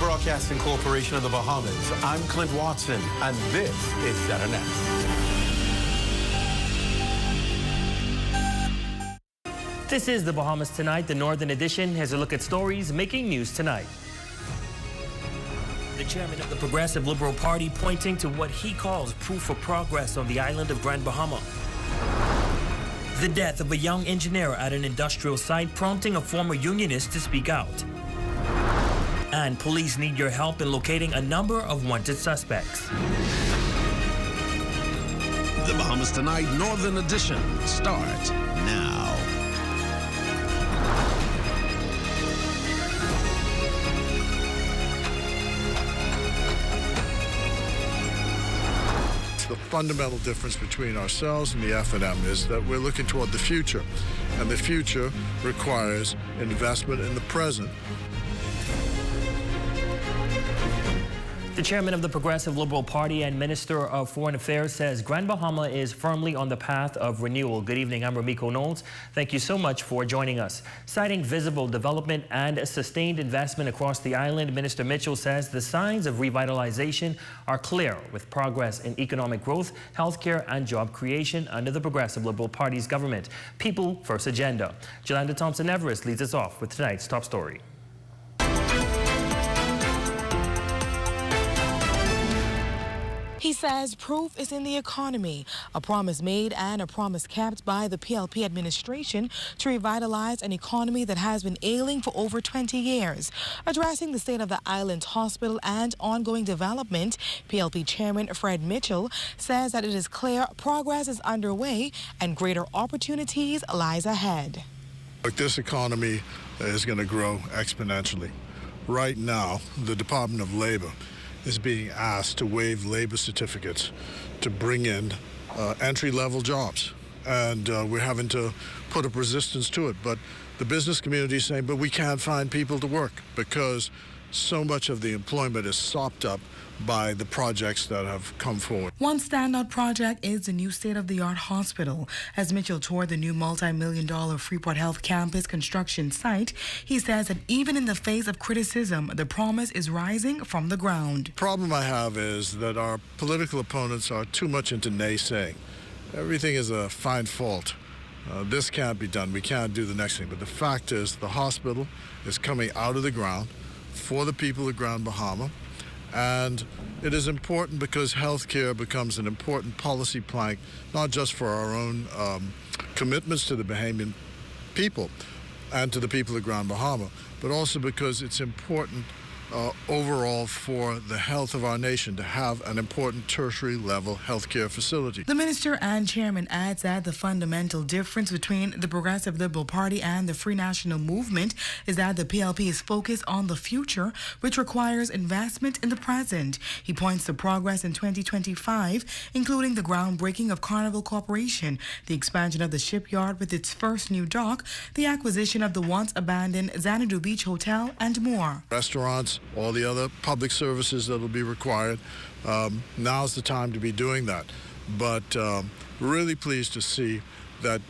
Broadcasting Corporation of the Bahamas. I'm Clint Watson, and this is ZNS. This is the Bahamas Tonight. The Northern Edition has a look at stories making news tonight. The chairman of the Progressive Liberal Party pointing to what he calls proof of progress on the island of Grand Bahama. The death of a young engineer at an industrial site prompting a former unionist to speak out. And police need your help in locating a number of wanted suspects. The Bahamas Tonight Northern Edition starts now. The fundamental difference between ourselves and the F&M is that we're looking toward the future, and the future requires investment in the present. The chairman of the Progressive Liberal Party and Minister of Foreign Affairs says Grand Bahama is firmly on the path of renewal. Good evening, I'm Ramiko Knowles. Thank you so much for joining us. Citing visible development and sustained investment across the island, Minister Mitchell says the signs of revitalization are clear with progress in economic growth, healthcare and job creation under the Progressive Liberal Party's government. People First Agenda. Jolanda Thompson-Everest leads us off with tonight's top story. He says proof is in the economy, a promise made and a promise kept by the PLP administration to revitalize an economy that has been ailing for over 20 years. Addressing the state of the island hospital and ongoing development, PLP Chairman Fred Mitchell says that it is clear progress is underway and greater opportunities lies ahead. Look, this economy is going to grow exponentially. Right now, the Department of Labor is being asked to waive labor certificates to bring in entry-level jobs. And we're having to put up resistance to it. But the business community is saying, but we can't find people to work because so much of the employment is sopped up by the projects that have come forward. One standout project is the new state-of-the-art hospital. As Mitchell toured the new multi-million-dollar Freeport Health Campus construction site, he says that even in the face of criticism, the promise is rising from the ground. The problem I have is that our political opponents are too much into naysaying. Everything is a find fault. This can't be done. We can't do the next thing. But the fact is the hospital is coming out of the ground for the people of Grand Bahama. And it is important because healthcare becomes an important policy plank, not just for our own commitments to the Bahamian people and to the people of Grand Bahama, but also because it's important overall for the health of our nation to have an important tertiary level healthcare facility. The minister and chairman adds that the fundamental difference between the Progressive Liberal Party and the Free National Movement is that the PLP is focused on the future, which requires investment in the present. He points to progress in 2025, including the groundbreaking of Carnival Corporation, the expansion of the shipyard with its first new dock, the acquisition of the once abandoned Xanadu Beach Hotel, and more. Restaurants, all the other public services that will be required. Now's the time to be doing that. But really pleased to see that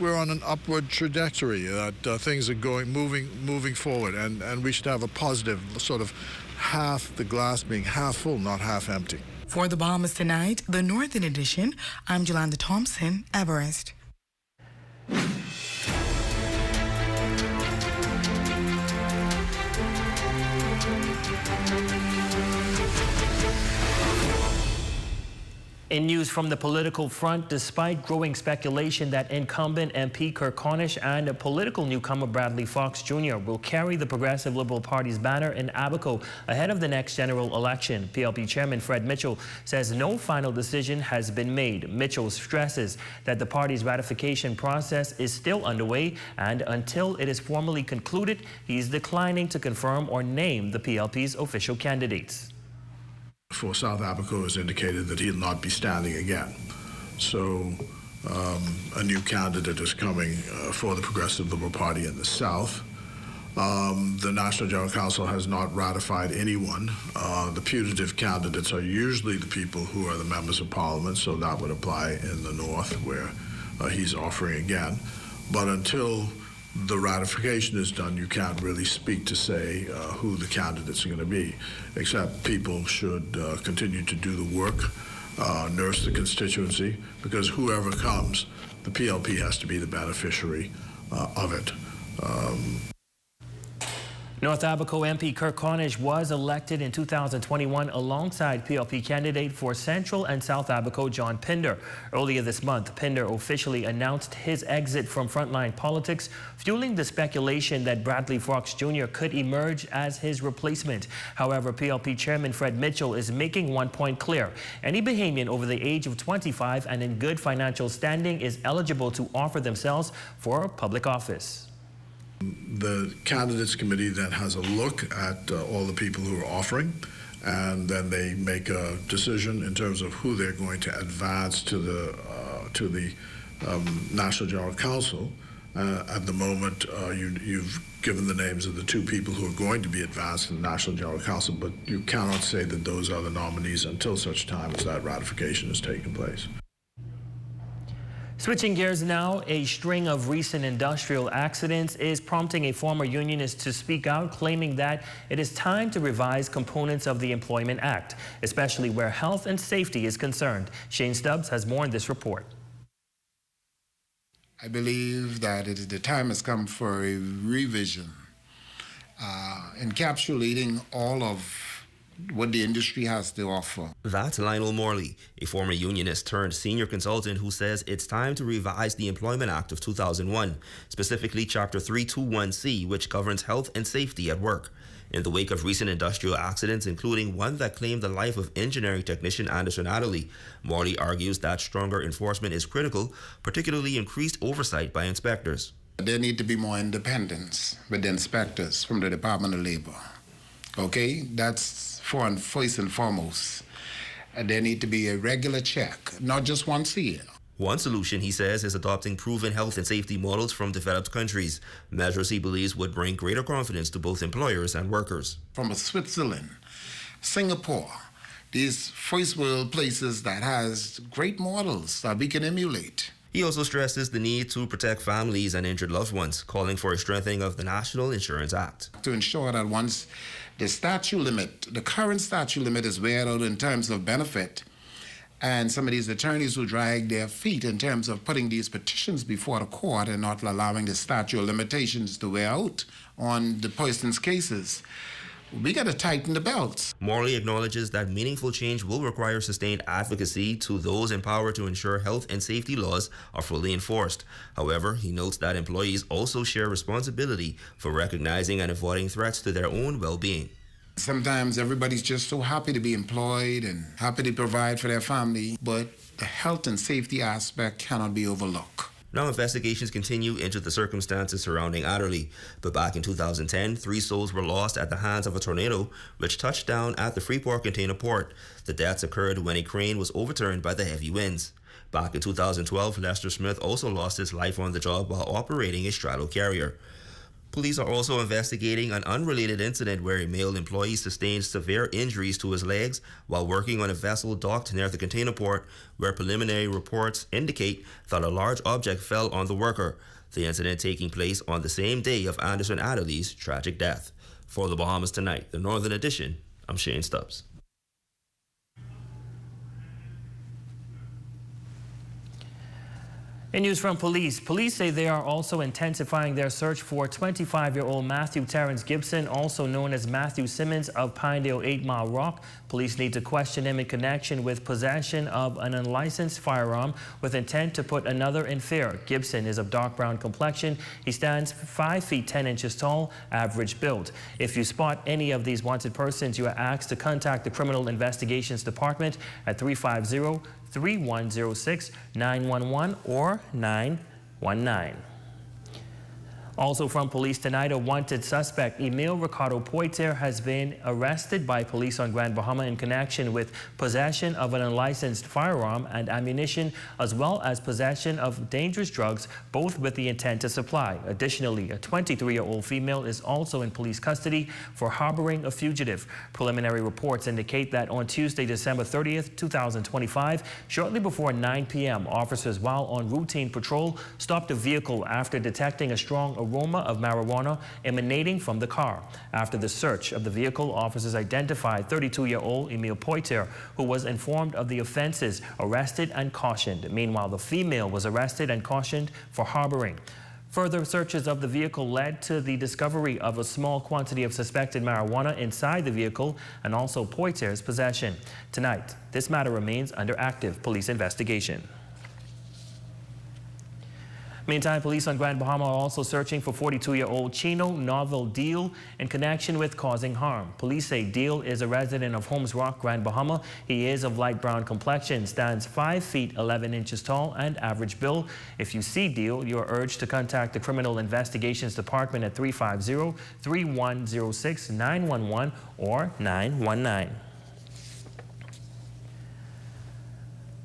we're on an upward trajectory, that things are moving forward, and we should have a positive sort of half the glass being half full, not half empty. For the Bahamas Tonight, the Northern Edition, I'm Jolanda Thompson-Everest. In news from the political front, despite growing speculation that incumbent MP Kirk Cornish and political newcomer Bradley Fox Jr. will carry the Progressive Liberal Party's banner in Abaco ahead of the next general election, PLP Chairman Fred Mitchell says no final decision has been made. Mitchell stresses that the party's ratification process is still underway, and until it is formally concluded, he is declining to confirm or name the PLP's official candidates. For South Abaco has indicated that he'll not be standing again. So a new candidate is coming for the Progressive Liberal Party in the South. The National General Council has not ratified anyone. The putative candidates are usually the people who are the members of Parliament, so that would apply in the North where he's offering again. But until the ratification is done, you can't really speak to say who the candidates are going to be, except people should continue to do the work, nurse the constituency, because whoever comes, the PLP has to be the beneficiary of it. North Abaco MP Kirk Cornish was elected in 2021 alongside PLP candidate for Central and South Abaco John Pinder. Earlier this month, Pinder officially announced his exit from frontline politics, fueling the speculation that Bradley Fox Jr. could emerge as his replacement. However, PLP Chairman Fred Mitchell is making one point clear. Any Bahamian over the age of 25 and in good financial standing is eligible to offer themselves for public office. The candidates committee then has a look at all the people who are offering, and then they make a decision in terms of who they're going to advance to the National General Council. At the moment, you've given the names of the two people who are going to be advanced to the National General Council, but you cannot say that those are the nominees until such time as that ratification has taken place. Switching gears now, a string of recent industrial accidents is prompting a former unionist to speak out, claiming that it is time to revise components of the Employment Act, especially where health and safety is concerned. Shane Stubbs has more in this report. I believe that the time has come for a revision, encapsulating all of what the industry has to offer. That's Lionel Morley, a former unionist turned senior consultant who says it's time to revise the Employment Act of 2001, specifically Chapter 321C, which governs health and safety at work. In the wake of recent industrial accidents, including one that claimed the life of engineering technician Anderson Adderley, Morley argues that stronger enforcement is critical, particularly increased oversight by inspectors. There need to be more independence with the inspectors from the Department of Labor. Okay, that's first and foremost. There need to be a regular check, not just once a year. One solution, he says, is adopting proven health and safety models from developed countries, measures he believes would bring greater confidence to both employers and workers. From Switzerland, Singapore, these first world places that has great models that we can emulate. He also stresses the need to protect families and injured loved ones, calling for a strengthening of the National Insurance Act. To ensure that once the statute limit, the current statute limit is weighed out in terms of benefit, and some of these attorneys will drag their feet in terms of putting these petitions before the court and not allowing the statute of limitations to wear out on the person's cases. We got to tighten the belts. Morley acknowledges that meaningful change will require sustained advocacy to those empowered to ensure health and safety laws are fully enforced. However, he notes that employees also share responsibility for recognizing and avoiding threats to their own well-being. Sometimes everybody's just so happy to be employed and happy to provide for their family, but the health and safety aspect cannot be overlooked. Now investigations continue into the circumstances surrounding Adderley, but back in 2010, 3 souls were lost at the hands of a tornado which touched down at the Freeport Container Port. The deaths occurred when a crane was overturned by the heavy winds. Back in 2012, Lester Smith also lost his life on the job while operating a straddle carrier. Police are also investigating an unrelated incident where a male employee sustained severe injuries to his legs while working on a vessel docked near the container port, where preliminary reports indicate that a large object fell on the worker. The incident taking place on the same day of Anderson Adderley's tragic death. For the Bahamas Tonight, the Northern Edition, I'm Shane Stubbs. In news from police say they are also intensifying their search for 25-year-old Matthew Terrence Gibson, also known as Matthew Simmons of Pinedale 8 Mile Rock. Police need to question him in connection with possession of an unlicensed firearm with intent to put another in fear. Gibson is of dark brown complexion. He stands 5 feet 10 inches tall, average build. If you spot any of these wanted persons, you are asked to contact the Criminal Investigations Department at 350-3106-911 or 919. Also from police tonight, a wanted suspect, Emil Ricardo Poitier, has been arrested by police on Grand Bahama in connection with possession of an unlicensed firearm and ammunition, as well as possession of dangerous drugs, both with the intent to supply. Additionally, a 23-year-old female is also in police custody for harboring a fugitive. Preliminary reports indicate that on Tuesday, December 30th, 2025, shortly before 9 p.m., officers, while on routine patrol, stopped a vehicle after detecting a strong aroma of marijuana emanating from the car. After the search of the vehicle, officers identified 32-year-old Emile Poitier, who was informed of the offenses, arrested and cautioned. Meanwhile, the female was arrested and cautioned for harboring. Further searches of the vehicle led to the discovery of a small quantity of suspected marijuana inside the vehicle and also Poitier's possession. Tonight, this matter remains under active police investigation. Meantime, police on Grand Bahama are also searching for 42-year-old Chino Novel Deal in connection with causing harm. Police say Deal is a resident of Holmes Rock, Grand Bahama. He is of light brown complexion, stands 5 feet 11 inches tall, and average build. If you see Deal, you are urged to contact the Criminal Investigations Department at 350-3106-911 or 919.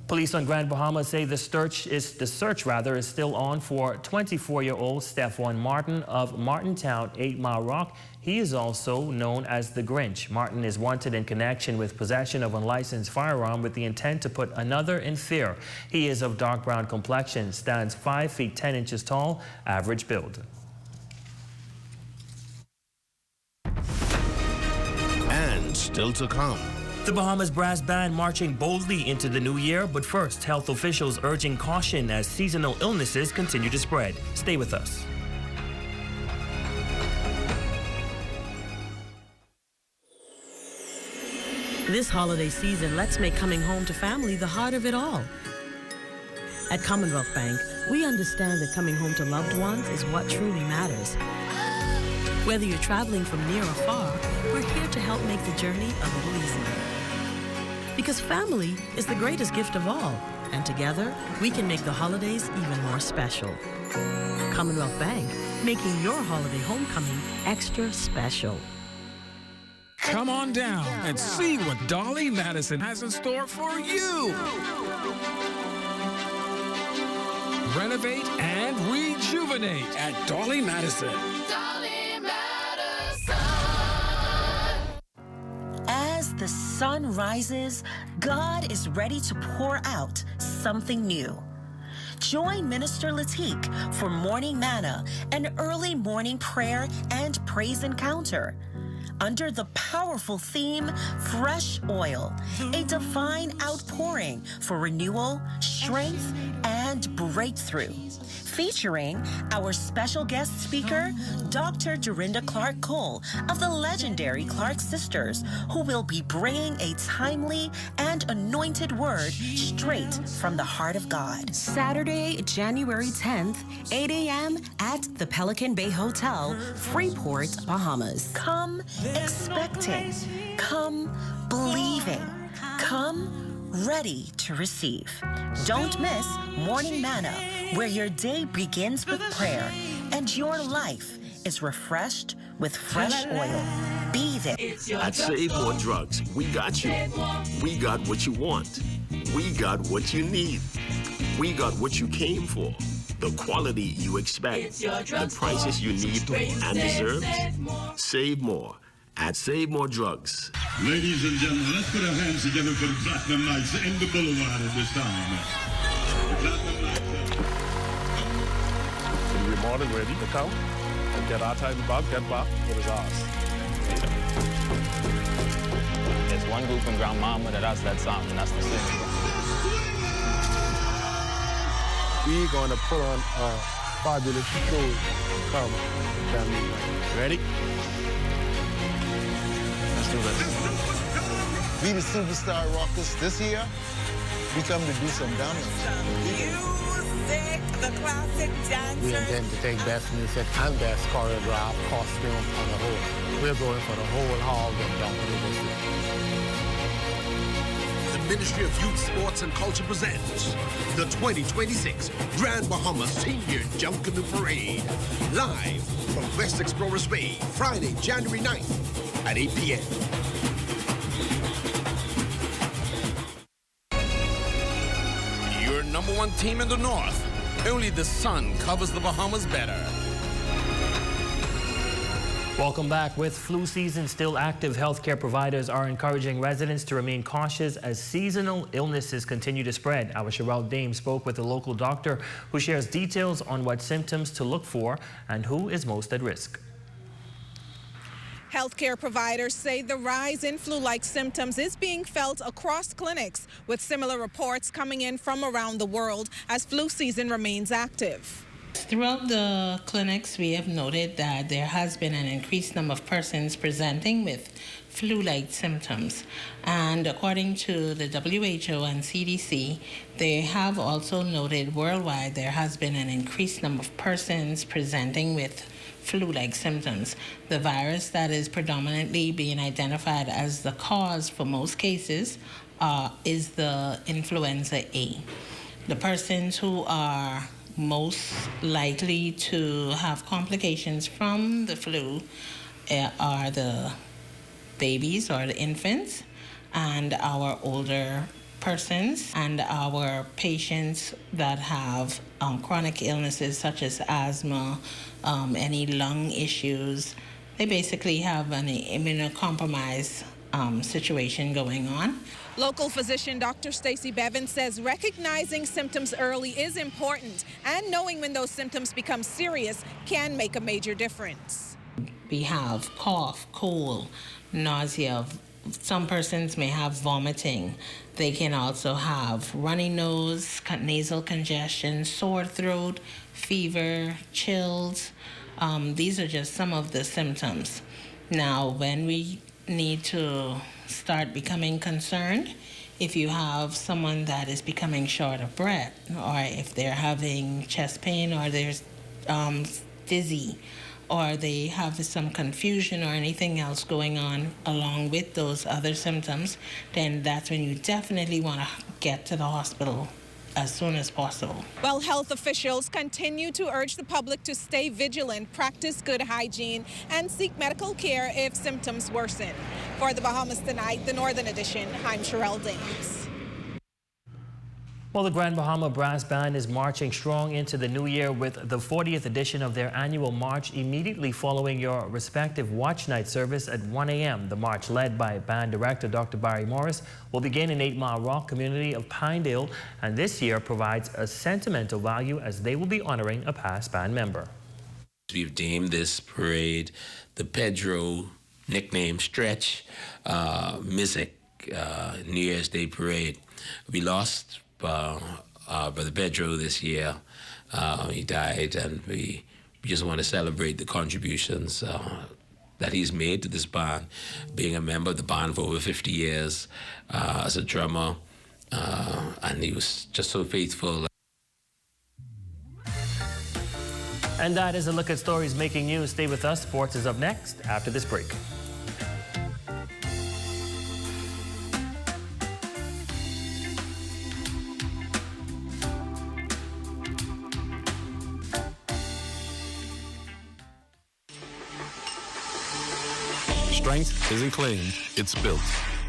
Police on Grand Bahama say the search is still on for 24-year-old Stephon Martin of Martintown, 8 Mile Rock. He is also known as the Grinch. Martin is wanted in connection with possession of unlicensed firearm with the intent to put another in fear. He is of dark brown complexion, stands 5 feet 10 inches tall, average build. And still to come. The Bahamas Brass Band marching boldly into the new year, but first, health officials urging caution as seasonal illnesses continue to spread. Stay with us. This holiday season, let's make coming home to family the heart of it all. At Commonwealth Bank, we understand that coming home to loved ones is what truly matters. Whether you're traveling from near or far, we're here to help make the journey a little easier. Because family is the greatest gift of all, and together, we can make the holidays even more special. Commonwealth Bank, making your holiday homecoming extra special. Come on down and see what Dolly Madison has in store for you. Renovate and rejuvenate at Dolly Madison. As the sun rises, God is ready to pour out something new. Join Minister Latique for Morning Manna, an early morning prayer and praise encounter. Under the powerful theme, Fresh Oil, a divine outpouring for renewal, strength, and breakthrough. Featuring our special guest speaker, Dr. Dorinda Clark Cole of the legendary Clark Sisters, who will be bringing a timely and anointed word straight from the heart of God. Saturday, January 10th, 8 a.m. at the Pelican Bay Hotel, Freeport, Bahamas. Come expecting, come believing, come ready to receive. Don't miss Morning Manna, where your day begins with prayer and your life is refreshed with fresh oil. Be there. At Save More Drugs, we got you. We got what you want. We got what you need. We got what you came for. The quality you expect. The prices you need and deserve. Save more at Save More Drugs. Ladies and gentlemen, let's put our hands together for the Platinum Lights in the Boulevard at this time. The Platinum Lights. We're more than ready to come and get our title back, get back what is ours. There's one group in Grand Bahama that has that sound, and that's the same. We're going to put on a fabulous show. Come, ready? Let's do this. We the Superstar Rockers this year. We come to do some damage. Music, the classic dancers. We intend to take best music and best choreographed costume on the whole. We're going for the whole hall and jumping in this year. The Ministry of Youth, Sports and Culture presents the 2026 Grand Bahama Senior Junk Canoe Parade. Live from West Explorers Bay, Friday, January 9th at 8 p.m. Your number one team in the North. Only the sun covers the Bahamas better. Welcome back. With flu season still active, healthcare providers are encouraging residents to remain cautious as seasonal illnesses continue to spread. Our Sherelle Dame spoke with a local doctor who shares details on what symptoms to look for and who is most at risk. Healthcare providers say the rise in flu-like symptoms is being felt across clinics, with similar reports coming in from around the world as flu season remains active. Throughout the clinics, we have noted that there has been an increased number of persons presenting with flu-like symptoms. And according to the WHO and CDC, they have also noted worldwide there has been an increased number of persons presenting with flu-like symptoms. The virus that is predominantly being identified as the cause for most cases is the influenza A. The persons who are most likely to have complications from the flu are the babies or the infants and our older persons and our patients that have chronic illnesses such as asthma, any lung issues. They basically have an immunocompromised situation going on. Local physician Dr. Stacy Bevan says recognizing symptoms early is important, and knowing when those symptoms become serious can make a major difference. We have cough, cold, nausea. Some persons may have vomiting. They can also have runny nose, nasal congestion, sore throat, fever, chills. These are just some of the symptoms. Now, when we need to start becoming concerned, if you have someone that is becoming short of breath, or if they're having chest pain, or they're dizzy, or they have some confusion or anything else going on along with those other symptoms, then that's when you definitely want to get to the hospital as soon as possible. Well, health officials continue to urge the public to stay vigilant, practice good hygiene, and seek medical care if symptoms worsen. For the Bahamas Tonight, the Northern Edition, I'm Sherelle Dames. Well, the Grand Bahama Brass Band is marching strong into the new year with the 40th edition of their annual march immediately following your respective watch night service at 1 a.m. The march, led by band director Dr. Barry Morris, will begin in 8 Mile Rock community of Pinedale, and this year provides a sentimental value as they will be honoring a past band member. We've deemed this parade the Pedro, nicknamed Stretch, Mizik New Year's Day Parade. We lost Brother Pedro this year. He died, and we just want to celebrate the contributions that he's made to this band, being a member of the band for over 50 years as a drummer, and he was just so faithful. And that is a look at stories making news. Stay with us. Sports is up next after this break. Strength isn't claimed, it's built.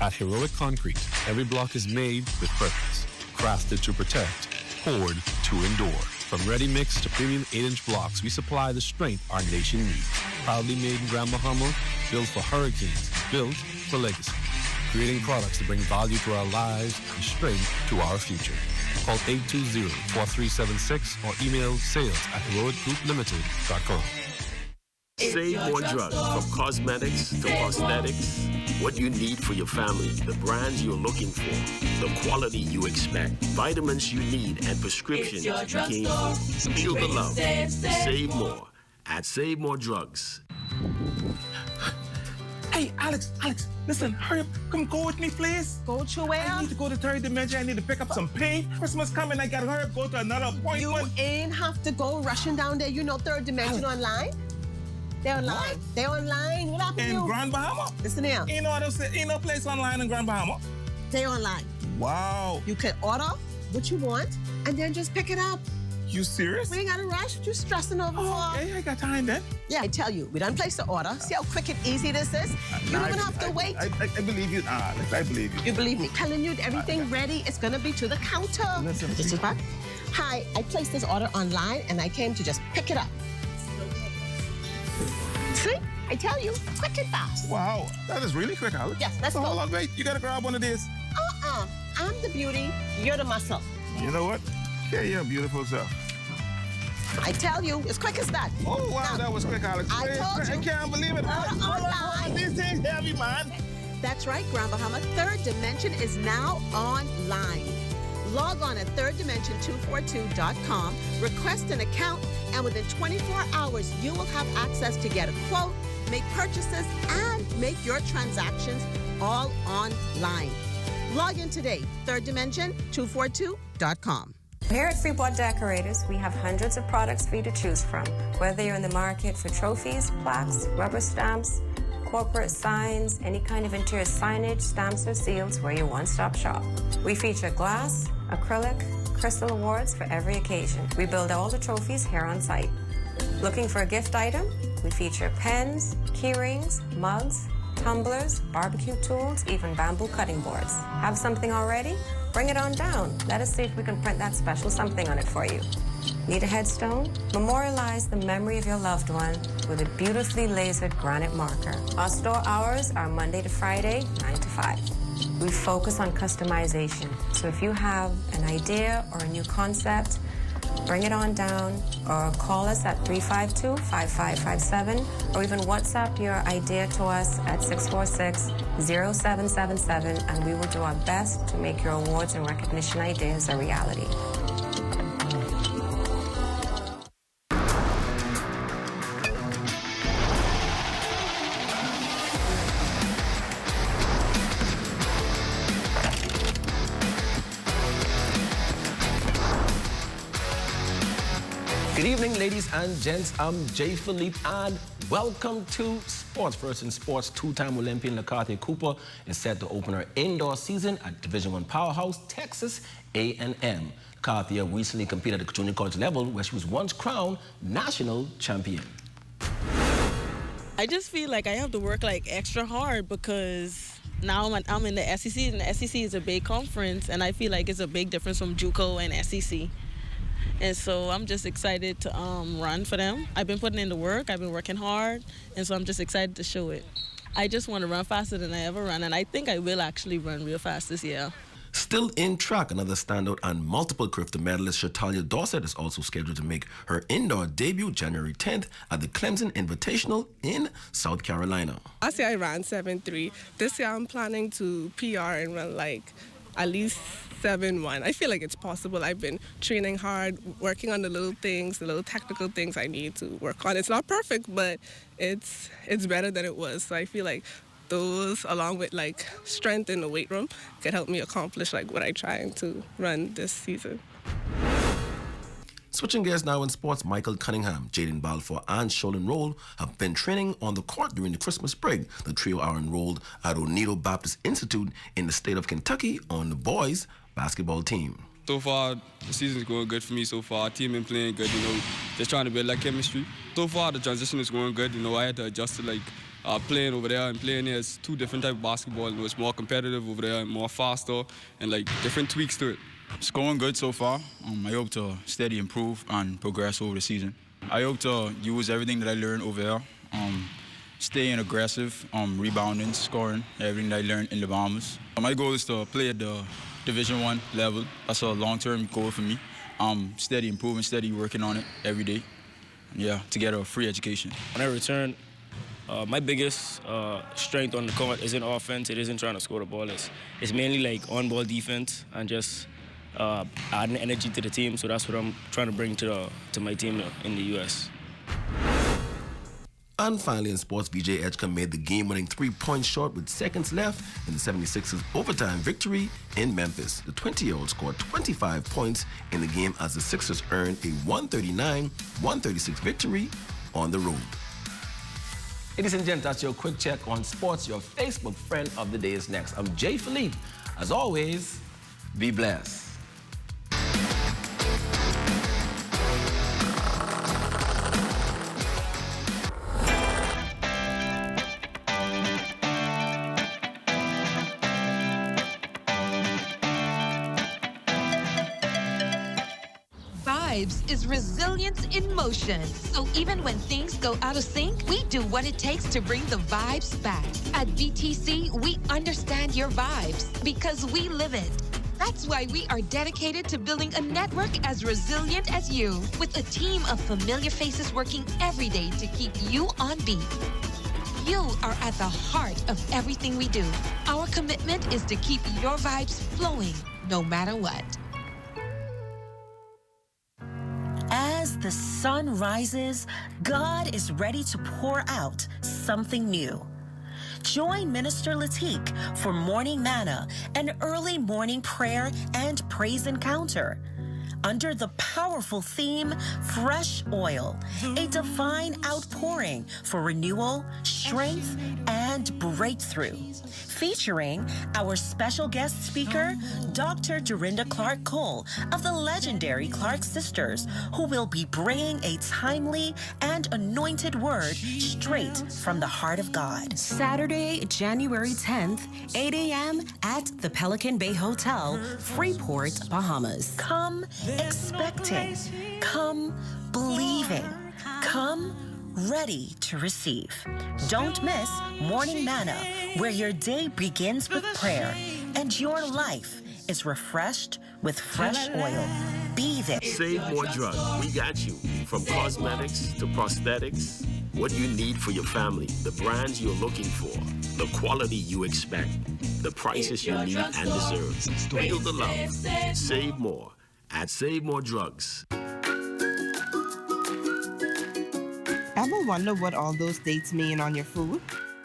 At Heroic Concrete, every block is made with purpose, crafted to protect, poured to endure. From ready-mix to premium 8-inch blocks, we supply the strength our nation needs. Proudly made in Grand Bahama, built for hurricanes, built for legacy. Creating products that bring value to our lives and strength to our future. Call 820-4376 or email sales@heroicgrouplimited.com. Save more drugs, from cosmetics to prosthetics. What you need for your family, the brands you're looking for, the quality you expect, vitamins you need, and prescriptions you came for. Feel the love. Save more at Save More Drugs. Hey, Alex, listen, hurry up. Come go with me, please. Go to where? I need to go to third dimension. I need to pick up some paint. Christmas coming. I gotta hurry up, go to another appointment. You ain't have to go rushing down there. You know third dimension online? They're online. What? They're online. What happened to you? In Grand Bahama? Listen here. Ain't no place online in Grand Bahama. They're online. Wow. You can order what you want and then just pick it up. You serious? We ain't got to rush. What you stressing over for? Okay, I got time then. Yeah, I tell you, we done place the order. See how quick and easy this is? You don't even have to wait. I believe you. Alex, I believe you. You believe me. Telling you everything ready. It's going to be to the counter. Listen. This is what? Hi, I placed this order online and I came to just pick it up. See? I tell you, quick and fast. Wow, that is really quick, Alex. Yes, let's so go. Hold on, wait. You gotta grab one of these. I'm the beauty, you're the muscle. You know what? Yeah, you're beautiful self. I tell you, it's quick as that. Oh, wow, that was quick, Alex. I told you. I can't believe it. Alex, hold on. These things heavy, man. That's right, Grand Bahama. Third Dimension is now online. Log on at thirddimension242.com, request an account, and within 24 hours, you will have access to get a quote, make purchases, and make your transactions all online. Log in today, thirddimension242.com. Here at Freeport Decorators, we have hundreds of products for you to choose from. Whether you're in the market for trophies, plaques, rubber stamps, corporate signs, any kind of interior signage, stamps, or seals, we're your one-stop shop. We feature glass, acrylic, crystal awards for every occasion. We build all the trophies here on site. Looking for a gift item? We feature pens, key rings, mugs, tumblers, barbecue tools, even bamboo cutting boards. Have something already? Bring it on down. Let us see if we can print that special something on it for you. Need a headstone? Memorialize the memory of your loved one with a beautifully lasered granite marker. Our store hours are Monday to Friday, 9 to 5. We focus on customization. So if you have an idea or a new concept, bring it on down or call us at 352-5557 or even WhatsApp your idea to us at 646-0777 and we will do our best to make your awards and recognition ideas a reality. Good evening, ladies and gents. I'm Jay Philippe, and welcome to Sports First in Sports. Two-time Olympian Lakate Cooper is set to open her indoor season at Division I powerhouse Texas A&M. Lakate recently competed at the junior college level, where she was once crowned national champion. I just feel like I have to work like extra hard because now I'm in the SEC, and the SEC is a big conference, and I feel like it's a big difference from JUCO and SEC. And so I'm just excited to run for them. I've been putting in the work, I've been working hard, and so I'm just excited to show it. I just want to run faster than I ever run, and I think I will actually run real fast this year. Still in track, another standout and multiple Crifter medalist, Shatalia Dorset, is also scheduled to make her indoor debut January 10th at the Clemson Invitational in South Carolina. Last year I ran 7.3. This year I'm planning to PR and run like at least 7.1. I feel like it's possible. I've been training hard, working on the little things, the little technical things I need to work on. It's not perfect, but it's better than it was. So I feel like those, along with like strength in the weight room, could help me accomplish like what I'm trying to run this season. Switching gears now in sports, Michael Cunningham, Jaden Balfour, and Sholin Roll have been training on the court during the Christmas break. The trio are enrolled at Oneida Baptist Institute in the state of Kentucky on the boys' basketball team. So far, the season's going good for me so far. Our team been playing good, just trying to build that chemistry. So far, the transition is going good. I had to adjust to playing over there and playing here. It's two different types of basketball. It's more competitive over there and more faster and different tweaks to it. It's going good so far. I hope to steady improve and progress over the season. I hope to use everything that I learned over here, staying aggressive, rebounding, scoring, everything that I learned in the Bahamas. My goal is to play at the Division I level. That's a long-term goal for me. Steady improving, steady working on it every day. To get a free education. When I return, my biggest strength on the court isn't offense. It isn't trying to score the ball. It's mainly on-ball defense and just adding energy to the team. So that's what I'm trying to bring to my team in the U.S. And finally in sports, VJ Edgecombe made the game-winning three-point shot with seconds left in the 76ers' overtime victory in Memphis. The 20-year-old scored 25 points in the game as the Sixers earned a 139-136 victory on the road. Ladies and gents, that's your quick check on sports. Your Facebook friend of the day is next. I'm Jay Philippe. As always, be blessed. Vibes is resilience in motion. So even when things go out of sync, we do what it takes to bring the vibes back. At BTC, we understand your vibes because we live it. That's why we are dedicated to building a network as resilient as you, with a team of familiar faces working every day to keep you on beat. You are at the heart of everything we do. Our commitment is to keep your vibes flowing, no matter what. As the sun rises, God is ready to pour out something new. Join Minister Latique for Morning Manna, an early morning prayer and praise encounter. Under the powerful theme, Fresh Oil, a divine outpouring for renewal, strength, and breakthrough. Featuring our special guest speaker, Dr. Dorinda Clark Cole of the legendary Clark Sisters, who will be bringing a timely and anointed word straight from the heart of God. Saturday, January 10th, 8 a.m. at the Pelican Bay Hotel, Freeport, Bahamas. Come expecting, come believing, come ready to receive. Don't miss Morning Manna, where your day begins with prayer and your life is refreshed with fresh oil. Be there. Save More Drugs. We got you. From cosmetics to prosthetics, what you need for your family, the brands you're looking for, the quality you expect, the prices you need and deserve. Feel the love. Save more at Save More Drugs. Ever wonder what all those dates mean on your food?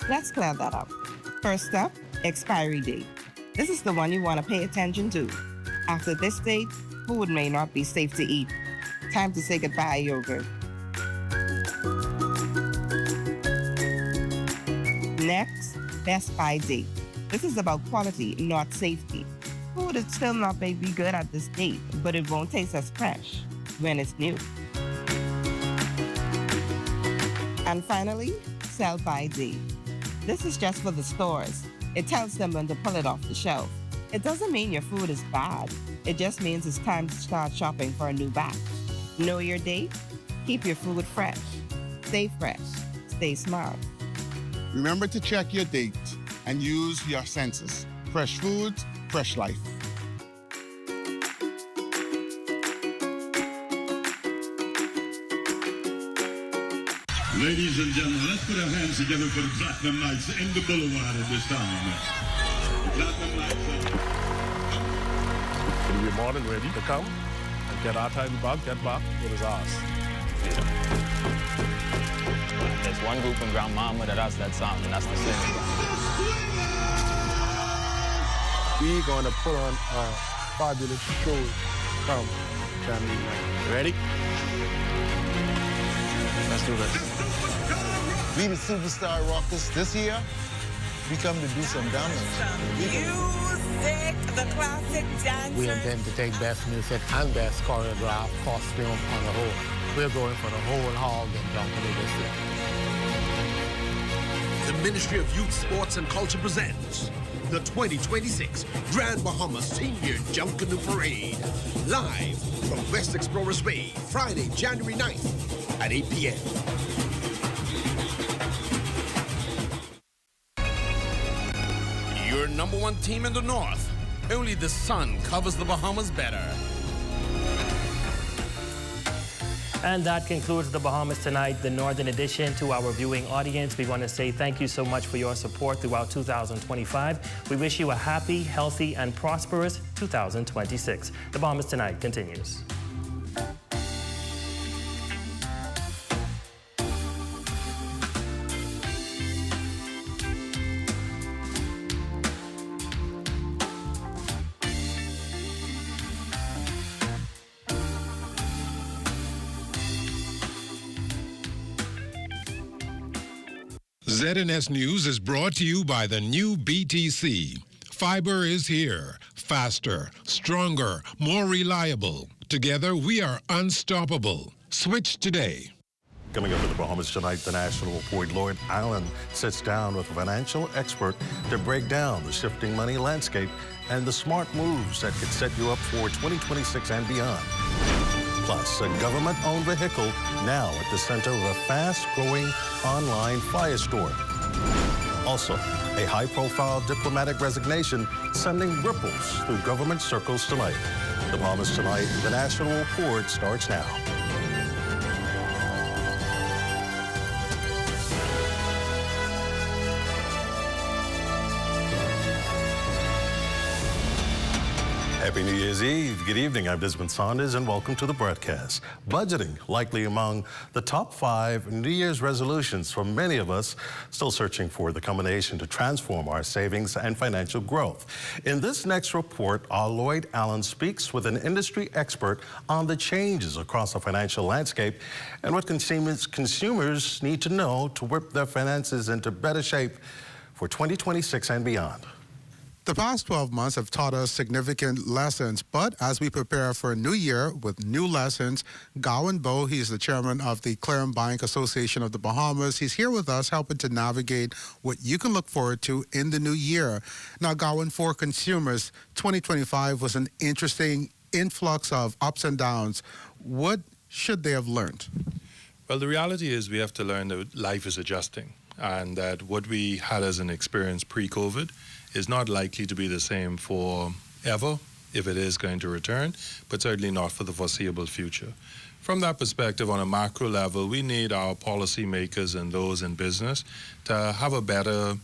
Let's clear that up. First up, expiry date. This is the one you want to pay attention to. After this date, food may not be safe to eat. Time to say goodbye, yogurt. Next, best by date. This is about quality, not safety. Food is still not may be good at this date, but it won't taste as fresh when it's new. And finally, sell by date. This is just for the stores. It tells them when to pull it off the shelf. It doesn't mean your food is bad. It just means it's time to start shopping for a new batch. Know your date? Keep your food fresh. Stay fresh. Stay smart. Remember to check your date and use your senses. Fresh food, fresh life. Ladies and gentlemen, let's put our hands together for the Platinum Nights in the Boulevard at this time. The Platinum Nights. We're more than ready to come and get our title back, get back what is ours. There's one group in Grand Mama that has that sound, and that's the same. We're going to put on a fabulous show from January 9th. Ready? Let's do this. We the Superstar Rockers this year. We come to do some damage. Music, the classic dance. We intend to take best music and best choreographed costume on the whole. We're going for the whole hog and jumping this year. The Ministry of Youth, Sports and Culture presents the 2026 Grand Bahamas Senior Jump Canoe Parade. Live from West Explorers Bay, Friday, January 9th at 8 p.m. Your number one team in the North. Only the sun covers the Bahamas better. And that concludes the Bahamas Tonight, the Northern Edition. To our viewing audience, we want to say thank you so much for your support throughout 2025. We wish you a happy, healthy, and prosperous 2026. The Bahamas Tonight continues. ZNS News is brought to you by the new BTC. Fiber is here. Faster, stronger, more reliable. Together, we are unstoppable. Switch today. Coming up to the Bahamas Tonight, the National Report, Lloyd Allen sits down with a financial expert to break down the shifting money landscape and the smart moves that could set you up for 2026 and beyond. Plus, a government-owned vehicle now at the center of a fast-growing online firestorm. Also, a high-profile diplomatic resignation sending ripples through government circles tonight. The Bahamas Tonight, the National Report starts now. Happy New Year's Eve. Good evening. I'm Desmond Saunders, and welcome to the broadcast. Budgeting likely among the top 5 New Year's resolutions for many of us still searching for the combination to transform our savings and financial growth. In this next report, our Lloyd Allen speaks with an industry expert on the changes across the financial landscape and what consumers need to know to whip their finances into better shape for 2026 and beyond. The past 12 months have taught us significant lessons, but as we prepare for a new year with new lessons, Gowan Bowe, he's the chairman of the Clearing Bank Association of the Bahamas. He's here with us helping to navigate what you can look forward to in the new year. Now, Gowan, for consumers, 2025 was an interesting influx of ups and downs. What should they have learned? Well, the reality is we have to learn that life is adjusting and that what we had as an experience pre-COVID is not likely to be the same forever if it is going to return, but certainly not for the foreseeable future. From that perspective, on a macro level, we need our policymakers and those in business to have a better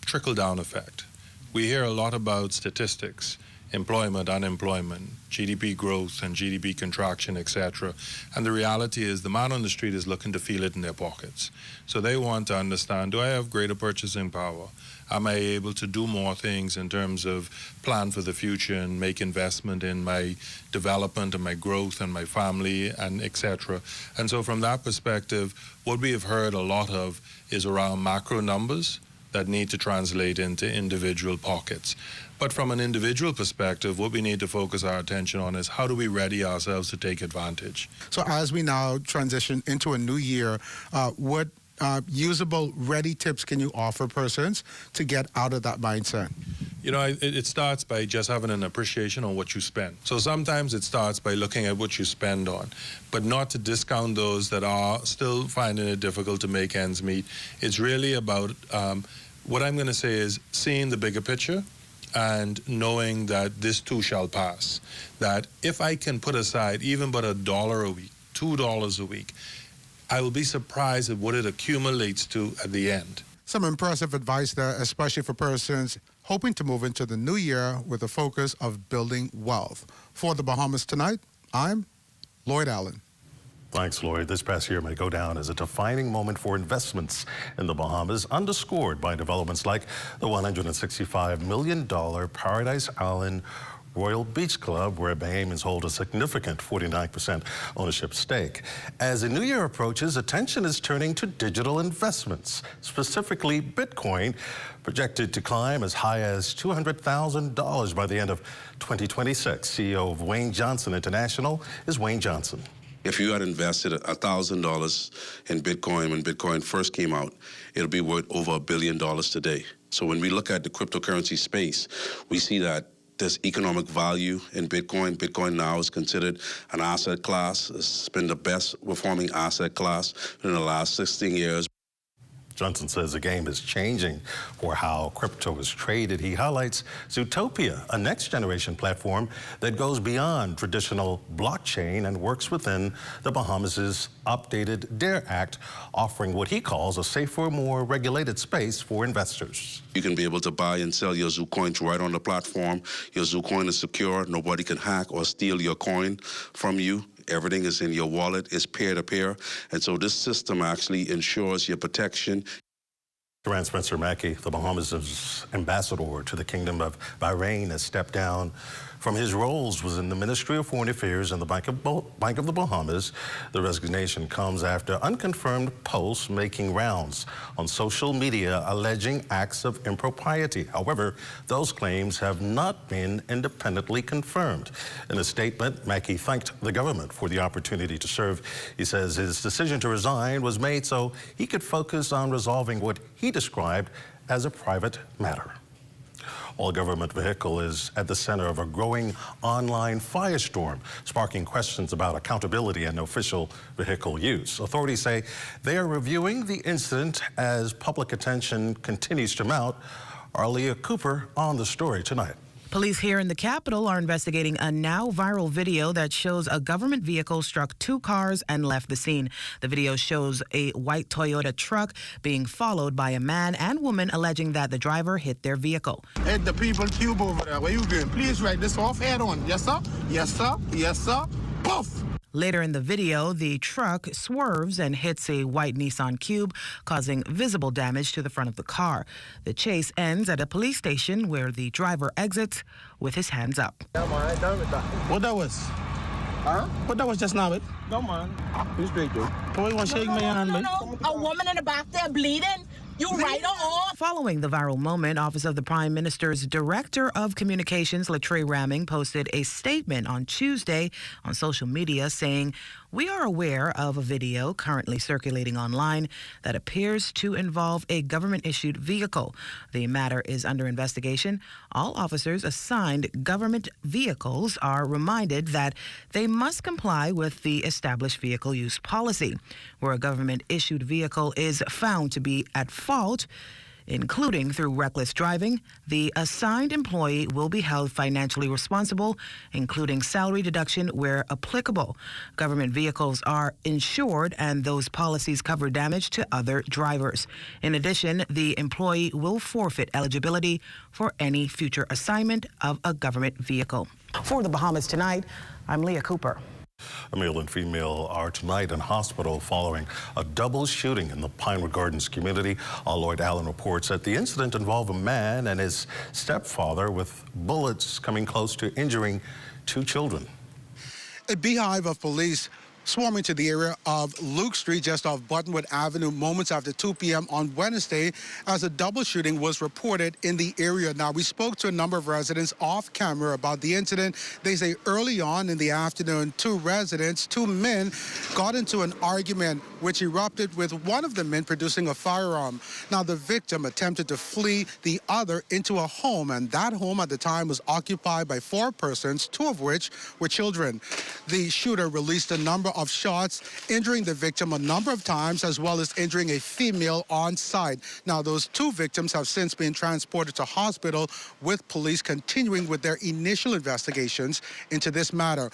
trickle-down effect. We hear a lot about statistics, employment, unemployment, GDP growth and GDP contraction, etc. And the reality is the man on the street is looking to feel it in their pockets. So they want to understand, do I have greater purchasing power? Am I able to do more things in terms of plan for the future and make investment in my development and my growth and my family and etc. And so from that perspective, what we have heard a lot of is around macro numbers that need to translate into individual pockets. But from an individual perspective, what we need to focus our attention on is how do we ready ourselves to take advantage. So as we now transition into a new year, what usable, ready tips can you offer persons to get out of that mindset? You know, it starts by just having an appreciation on what you spend. So sometimes it starts by looking at what you spend on, but not to discount those that are still finding it difficult to make ends meet. It's really about, what I'm going to say is seeing the bigger picture and knowing that this too shall pass. That if I can put aside even but $1 a week, $2 a week, I will be surprised at what it accumulates to at the end. Some impressive advice there, especially for persons hoping to move into the new year with a focus of building wealth. For the Bahamas Tonight, I'm Lloyd Allen. Thanks, Lloyd. This past year may go down as a defining moment for investments in the Bahamas, underscored by developments like the $165 million Paradise Island Royal Beach Club, where Bahamians hold a significant 49% ownership stake. As the new year approaches, attention is turning to digital investments, specifically Bitcoin, projected to climb as high as $200,000 by the end of 2026. CEO of Wayne Johnson International is Wayne Johnson. If you had invested $1,000 in Bitcoin when Bitcoin first came out, it'll be worth over $1 billion today. So when we look at the cryptocurrency space, we see that there's economic value in Bitcoin. Bitcoin now is considered an asset class. It's been the best performing asset class in the last 16 years. Johnson says the game is changing for how crypto is traded. He highlights Zootopia, a next-generation platform that goes beyond traditional blockchain and works within the Bahamas' updated DARE Act, offering what he calls a safer, more regulated space for investors. You can be able to buy and sell your ZooCoins right on the platform. Your ZooCoin is secure. Nobody can hack or steal your coin from you. Everything is in your wallet. It's peer-to-peer. And so this system actually ensures your protection. Duran Spencer Mackey, the Bahamas' ambassador to the Kingdom of Bahrain, has stepped down from his roles within the Ministry of Foreign Affairs and the Bank of the Bahamas. The resignation comes after unconfirmed posts making rounds on social media alleging acts of impropriety. However, those claims have not been independently confirmed. In a statement, Mackey thanked the government for the opportunity to serve. He says his decision to resign was made so he could focus on resolving what he described as a private matter. All-government vehicle is at the center of a growing online firestorm, sparking questions about accountability and official vehicle use. Authorities say they are reviewing the incident as public attention continues to mount. Arleah Cooper on the story tonight. Police here in the capital are investigating a now viral video that shows a government vehicle struck two cars and left the scene. The video shows a white Toyota truck being followed by a man and woman alleging that the driver hit their vehicle. Hey, the people cube over there, where you going? Please write this off head on. Yes, sir? Yes, sir? Yes, sir? Poof! Later in the video, the truck swerves and hits a white Nissan Cube, causing visible damage to the front of the car. The chase ends at a police station where the driver exits with his hands up. What that was? Huh? What that was just now, it? No, man. You straight, though. Boy, you want to shake my hand, man? No. A woman in the back there bleeding. You write her off. Following the viral moment, Office of the Prime Minister's Director of Communications, Latrey Ramming, posted a statement on Tuesday on social media saying, "We are aware of a video currently circulating online that appears to involve a government-issued vehicle. The matter is under investigation. All officers assigned government vehicles are reminded that they must comply with the established vehicle use policy. Where a government-issued vehicle is found to be at fault, including through reckless driving, the assigned employee will be held financially responsible, including salary deduction where applicable. Government vehicles are insured, and those policies cover damage to other drivers. In addition, the employee will forfeit eligibility for any future assignment of a government vehicle." For the Bahamas Tonight, I'm Leah Cooper. A male and female are tonight in hospital following a double shooting in the Pinewood Gardens community. Lloyd Allen reports that the incident involved a man and his stepfather, with bullets coming close to injuring two children. A beehive of police swarming to the area of Luke Street just off Buttonwood Avenue moments after 2 p.m. on Wednesday as a double shooting was reported in the area. Now, we spoke to a number of residents off camera about the incident. They say early on in the afternoon, two men, got into an argument which erupted with one of the men producing a firearm. Now, the victim attempted to flee the other into a home, and that home at the time was occupied by 4 persons, 2 of which were children. The shooter released a number of shots, injuring the victim a number of times, as well as injuring a female on site. Now, those 2 victims have since been transported to hospital, with police continuing with their initial investigations into this matter.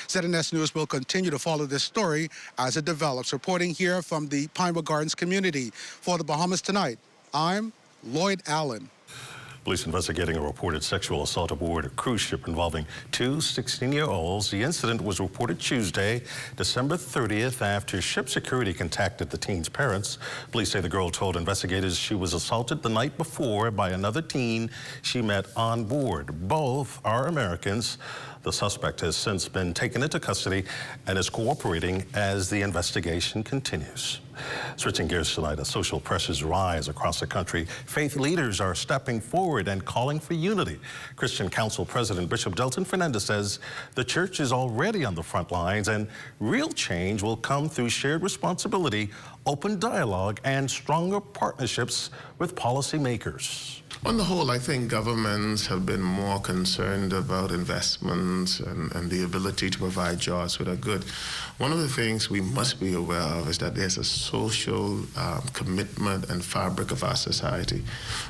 ZNS News will continue to follow this story as it develops. Reporting here from the Pinewood Gardens community. For the Bahamas Tonight, I'm Lloyd Allen. Police investigating a reported sexual assault aboard a cruise ship involving 2 16-year-olds. The incident was reported Tuesday, December 30th, after ship security contacted the teen's parents. Police say the girl told investigators she was assaulted the night before by another teen she met on board. Both are Americans. The suspect has since been taken into custody and is cooperating as the investigation continues. Switching gears tonight, as social pressures rise across the country, faith leaders are stepping forward and calling for unity. Christian Council President Bishop Delton Fernandez says the church is already on the front lines, and real change will come through shared responsibility, open dialogue, and stronger partnerships with policymakers. On the whole, I think governments have been more concerned about investments and the ability to provide jobs that are good. One of the things we must be aware of is that there's a social commitment and fabric of our society.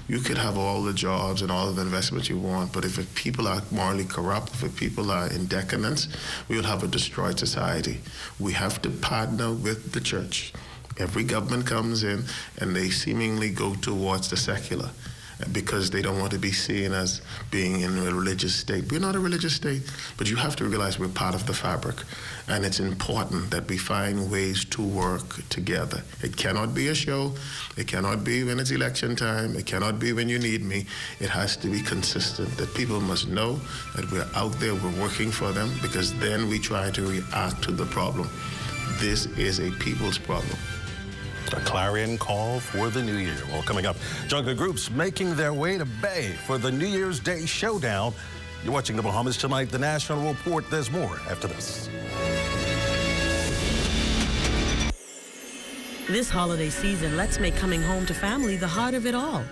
You could have all the jobs and all of the investments you want, but if people are morally corrupt, if people are in decadence, we will have a destroyed society. We have to partner with the church. Every government comes in and they seemingly go towards the secular, because they don't want to be seen as being in a religious state. We're not a religious state, but you have to realize we're part of the fabric, and it's important that we find ways to work together. It cannot be a show. It cannot be when it's election time. It cannot be when you need me. It has to be consistent, that people must know that we're out there, we're working for them, because then we try to react to the problem. This is a people's problem. A clarion call for the new year. Well, coming up, jungle groups making their way to Bay for the New Year's Day showdown. You're watching the Bahamas Tonight, the National Report. There's more after this. This holiday season, let's make coming home to family the heart of it all.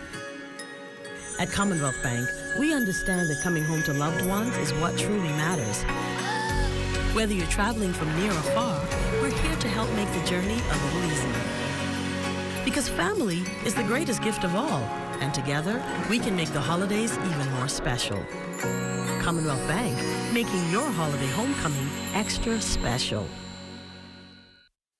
At Commonwealth Bank, we understand that coming home to loved ones is what truly matters. Whether you're traveling from near or far, we're here to help make the journey a little easier. Because family is the greatest gift of all, and together, we can make the holidays even more special. Commonwealth Bank, making your holiday homecoming extra special.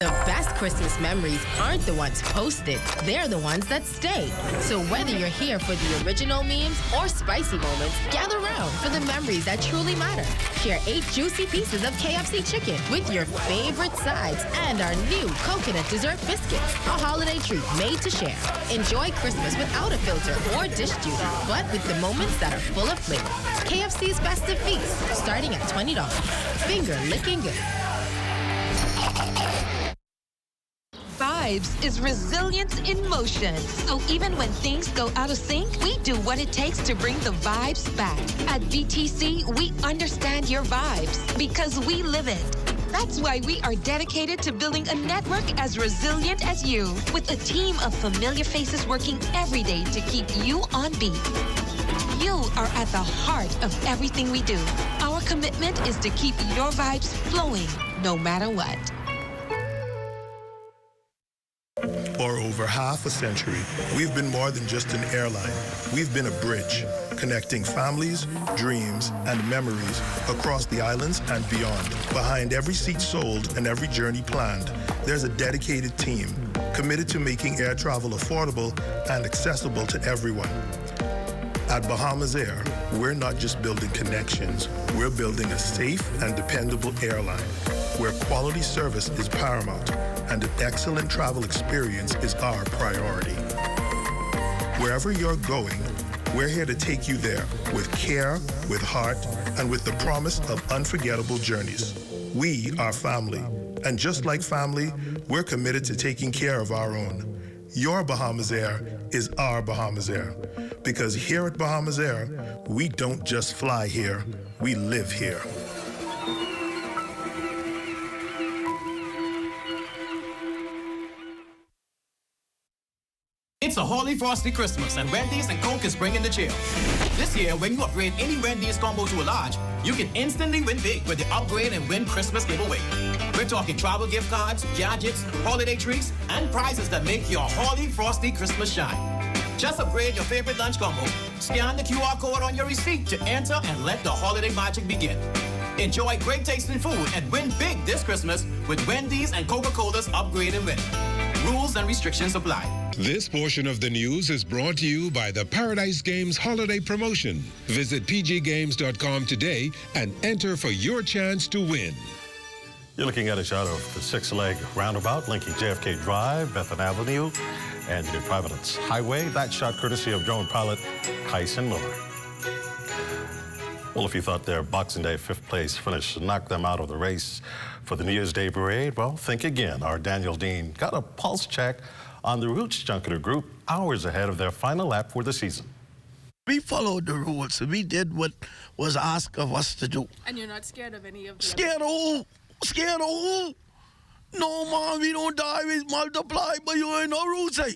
The best Christmas memories aren't the ones posted, they're the ones that stay. So whether you're here for the original memes or spicy moments, gather around for the memories that truly matter. Share 8 juicy pieces of KFC chicken with your favorite sides and our new coconut dessert biscuits, a holiday treat made to share. Enjoy Christmas without a filter or dish duty, but with the moments that are full of flavor. KFC's Festive Feast, starting at $20. Finger licking good. Vibes is resilience in motion. So even when things go out of sync, we do what it takes to bring the vibes back. At BTC, we understand your vibes because we live it. That's why we are dedicated to building a network as resilient as you, with a team of familiar faces working every day to keep you on beat. You are at the heart of everything we do. Our commitment is to keep your vibes flowing, no matter what. For over half a century, we've been more than just an airline. We've been a bridge, connecting families, dreams, and memories across the islands and beyond. Behind every seat sold and every journey planned, there's a dedicated team committed to making air travel affordable and accessible to everyone. At Bahamas Air, we're not just building connections, we're building a safe and dependable airline where quality service is paramount and an excellent travel experience is our priority. Wherever you're going, we're here to take you there with care, with heart, and with the promise of unforgettable journeys. We are family, and just like family, we're committed to taking care of our own. Your Bahamas Air is our Bahamas Air, because here at Bahamas Air, we don't just fly here, we live here. It's a Holy Frosty Christmas, and Wendy's and Coke is bringing the chill. This year, when you upgrade any Wendy's combo to a large, you can instantly win big with the Upgrade and Win Christmas giveaway. We're talking travel gift cards, gadgets, holiday treats, and prizes that make your Holy Frosty Christmas shine. Just upgrade your favorite lunch combo, scan the QR code on your receipt to enter, and let the holiday magic begin. Enjoy great tasting food and win big this Christmas with Wendy's and Coca-Cola's Upgrade and Win. Rules and restrictions apply. This portion of the news is brought to you by the Paradise Games holiday promotion. Visit pggames.com today and enter for your chance to win. You're looking at a shot of the 6-leg roundabout linking JFK Drive, Bethan Avenue, and the Providence Highway. That shot courtesy of drone pilot Kyson Miller. Well, if you thought their Boxing Day 5th place finish knocked them out of the race for the New Year's Day parade, well, think again. Our Daniel Dean got a pulse check on the Roots Junketer group hours ahead of their final lap for the season. We followed the rules. We did what was asked of us to do. And you're not scared of any of the Scared of who? Scared of who? No, man, we don't die, we multiply, but you ain't no roots, eh?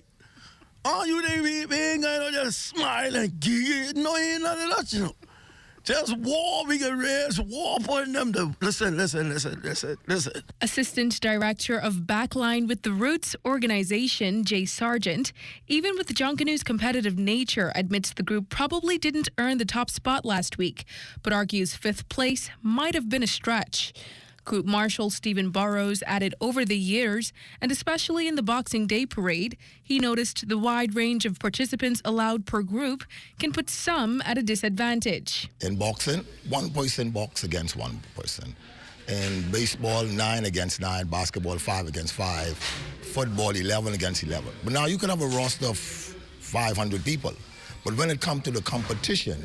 Oh, you ain't gonna just smile and giggle. No, ain't none of that, you know. Just war, we can raise war upon them. Listen. Assistant Director of Backline with the Roots organization, Jay Sargent, even with the Junkanoo's competitive nature, admits the group probably didn't earn the top spot last week, but argues 5th place might have been a stretch. Group Marshal Stephen Burrows added over the years, and especially in the Boxing Day parade, he noticed the wide range of participants allowed per group can put some at a disadvantage. In boxing, one person box against one person. In baseball, 9 against 9, basketball, 5 against 5, football, 11 against 11. But now you can have a roster of 500 people, but when it comes to the competition,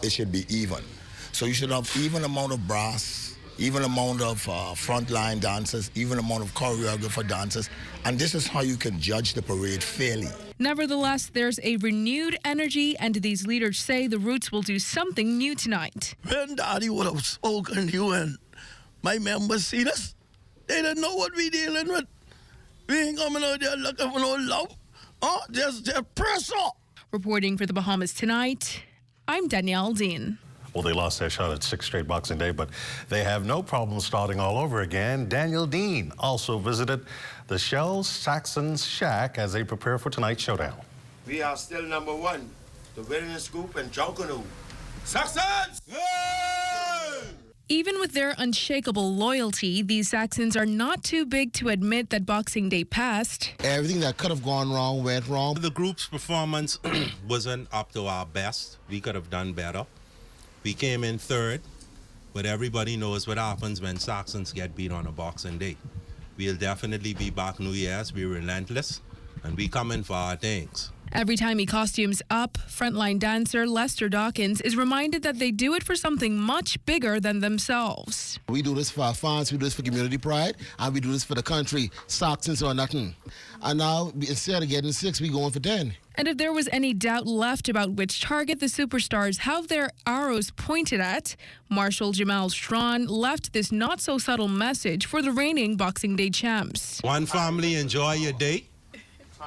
it should be even. So you should have even amount of brass, even amount of frontline dancers, even amount of choreographer dancers, and this is how you can judge the parade fairly. Nevertheless, there's a renewed energy, and these leaders say the Roots will do something new tonight. When Daddy would have spoken to you and my members seen us, they didn't know what we dealing with. We ain't coming out there looking for no love. Just press up. Reporting for the Bahamas Tonight, I'm Danielle Dean. Well, they lost their shot at 6th straight Boxing Day, but they have no problem starting all over again. Daniel Dean also visited the Shell Saxons Shack as they prepare for tonight's showdown. We are still number one, the Wilderness Group and Junkanoo. Saxons! Even with their unshakable loyalty, these Saxons are not too big to admit that Boxing Day passed. Everything that could have gone wrong went wrong. The group's performance wasn't up to our best. We could have done better. We came in third, but everybody knows what happens when Saxons get beat on a Boxing Day. We'll definitely be back New Year's. We're relentless, and we coming for our things. Every time he costumes up, frontline dancer Lester Dawkins is reminded that they do it for something much bigger than themselves. We do this for our fans, we do this for community pride, and we do this for the country. Saxons or nothing. And now, instead of getting 6, we going for 10. And if there was any doubt left about which target the superstars have their arrows pointed at, Marshal Jamal Strawn left this not-so-subtle message for the reigning Boxing Day champs. One family, enjoy your day,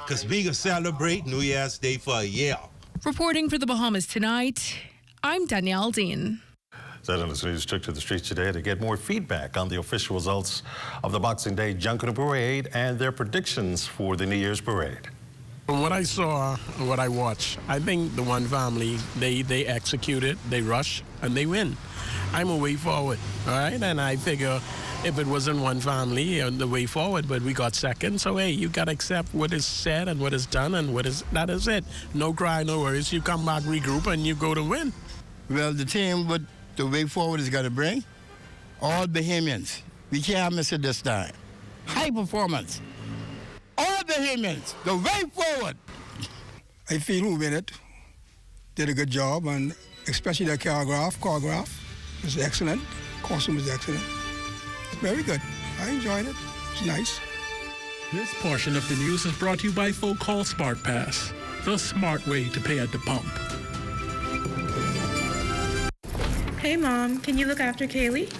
because we can celebrate New Year's Day for a year. Reporting for the Bahamas Tonight, I'm Danielle Dean. ZNS News took to the streets today to get more feedback on the official results of the Boxing Day Junkanoo Parade and their predictions for the New Year's Parade. From what I saw and what I watched, I think the one family, they execute it, they rush, and they win. I'm a way forward, all right? And I figure if it wasn't one family, the way forward, but we got second. So, hey, you got to accept what is said and what is done, and that is it. No cry, no worries. You come back, regroup, and you go to win. Well, the team, what the way forward is going to bring, all Bahamians. We can't miss it this time. High performance. All Bahamians, the way forward. I feel who win it did a good job, and especially the choreograph was excellent. Costume was excellent. Very good. I enjoyed it. It's nice. This portion of the news is brought to you by Folk Call Smart Pass, the smart way to pay at the pump. Hey, Mom, can you look after Kaylee?